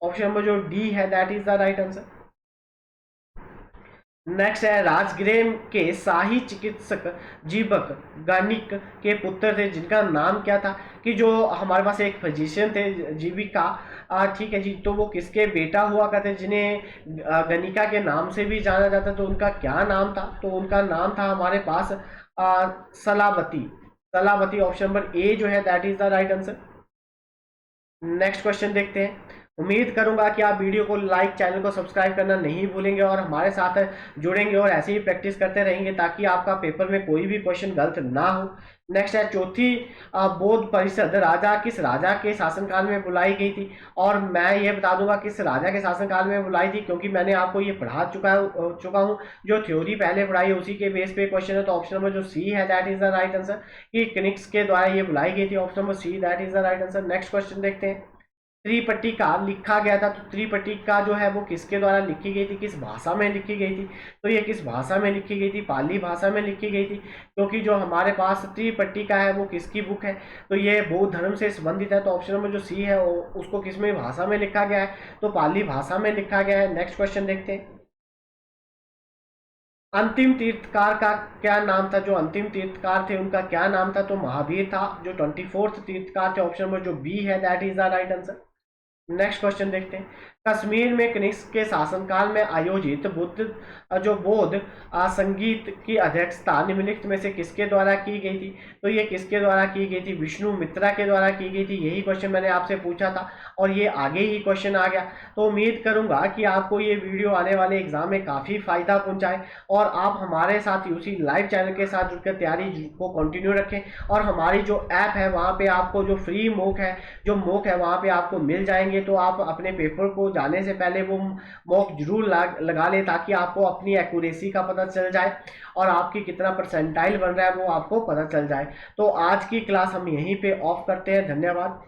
Speaker 1: ऑप्शन नंबर जो डी है that is the right answer. Next है, राजगृह के शाही चिकित्सक जीवक गणिक के पुत्र थे जिनका नाम क्या था। कि जो हमारे पास एक फिजिशियन थे जीविका, ठीक है जी, तो वो किसके बेटा हुआ करते जिन्हें गणिका के नाम से भी जाना जाता, तो उनका क्या नाम था। तो उनका नाम था हमारे पास सलावती। सलावती ऑप्शन नंबर ए जो है that is the right answer. Next question देखते हैं, उम्मीद करूंगा कि आप वीडियो को लाइक, चैनल को सब्सक्राइब करना नहीं भूलेंगे और हमारे साथ जुड़ेंगे और ऐसे ही प्रैक्टिस करते रहेंगे ताकि आपका पेपर में कोई भी क्वेश्चन गलत ना हो। नेक्स्ट है, चौथी बौद्ध परिषद किस राजा के शासनकाल में बुलाई गई थी। और मैं ये बता दूंगा किस राजा के शासनकाल में बुलाई थी, क्योंकि मैंने आपको ये पढ़ा चुका हूँ। जो थ्योरी पहले पढ़ाई है उसी के बेस पे क्वेश्चन है। तो ऑप्शन नंबर जो सी है that is the right answer, कि कनिष्क के द्वारा ये बुलाई गई थी। Option number C that is the right answer. Next question देखते हैं, त्रिपट्टिका लिखा गया था। तो त्रिपट्टिका जो है वो किसके द्वारा लिखी गई थी, किस भाषा में लिखी गई थी। तो ये किस भाषा में लिखी गई थी, पाली भाषा में लिखी गई थी। क्योंकि जो हमारे पास त्रिपट्टिका है वो किसकी बुक है, तो ये बौद्ध धर्म से संबंधित है। तो ऑप्शन नंबर जो सी है उसको किस में भाषा में लिखा गया है, तो पाली भाषा में लिखा गया है। नेक्स्ट क्वेश्चन देखते हैं, अंतिम तीर्थकार का क्या नाम था। जो अंतिम तीर्थकार थे उनका क्या नाम था, तो महावीर था। जो 24th तीर्थकार थे, ऑप्शन नंबर जो बी है that is the right answer. Next question देखते हैं, कश्मीर में कनिष्क के शासनकाल में आयोजित बौद्ध संगीत की अध्यक्षता निम्नलिखित में से किसके द्वारा की गई थी। तो ये किसके द्वारा की गई थी, विष्णु मित्रा के द्वारा की गई थी। यही क्वेश्चन मैंने आपसे पूछा था और ये आगे ही क्वेश्चन आ गया। तो उम्मीद करूंगा कि आपको ये वीडियो आने वाले एग्जाम में काफ़ी फायदा पहुंचाए और आप हमारे साथ यूसी लाइव चैनल के साथ जुड़कर तैयारी को कंटिन्यू रखें। और हमारी जो ऐप है वहाँ पे आपको जो फ्री मॉक है वहाँ पे आपको मिल जाएंगे। तो आप अपने पेपर को जाने से पहले वो मॉक जरूर लगा ले ताकि आपको अपनी एक्यूरेसी का पता चल जाए और आपकी कितना परसेंटाइल बन रहा है वो आपको पता चल जाए। तो आज की क्लास हम यहीं पे ऑफ करते हैं। धन्यवाद।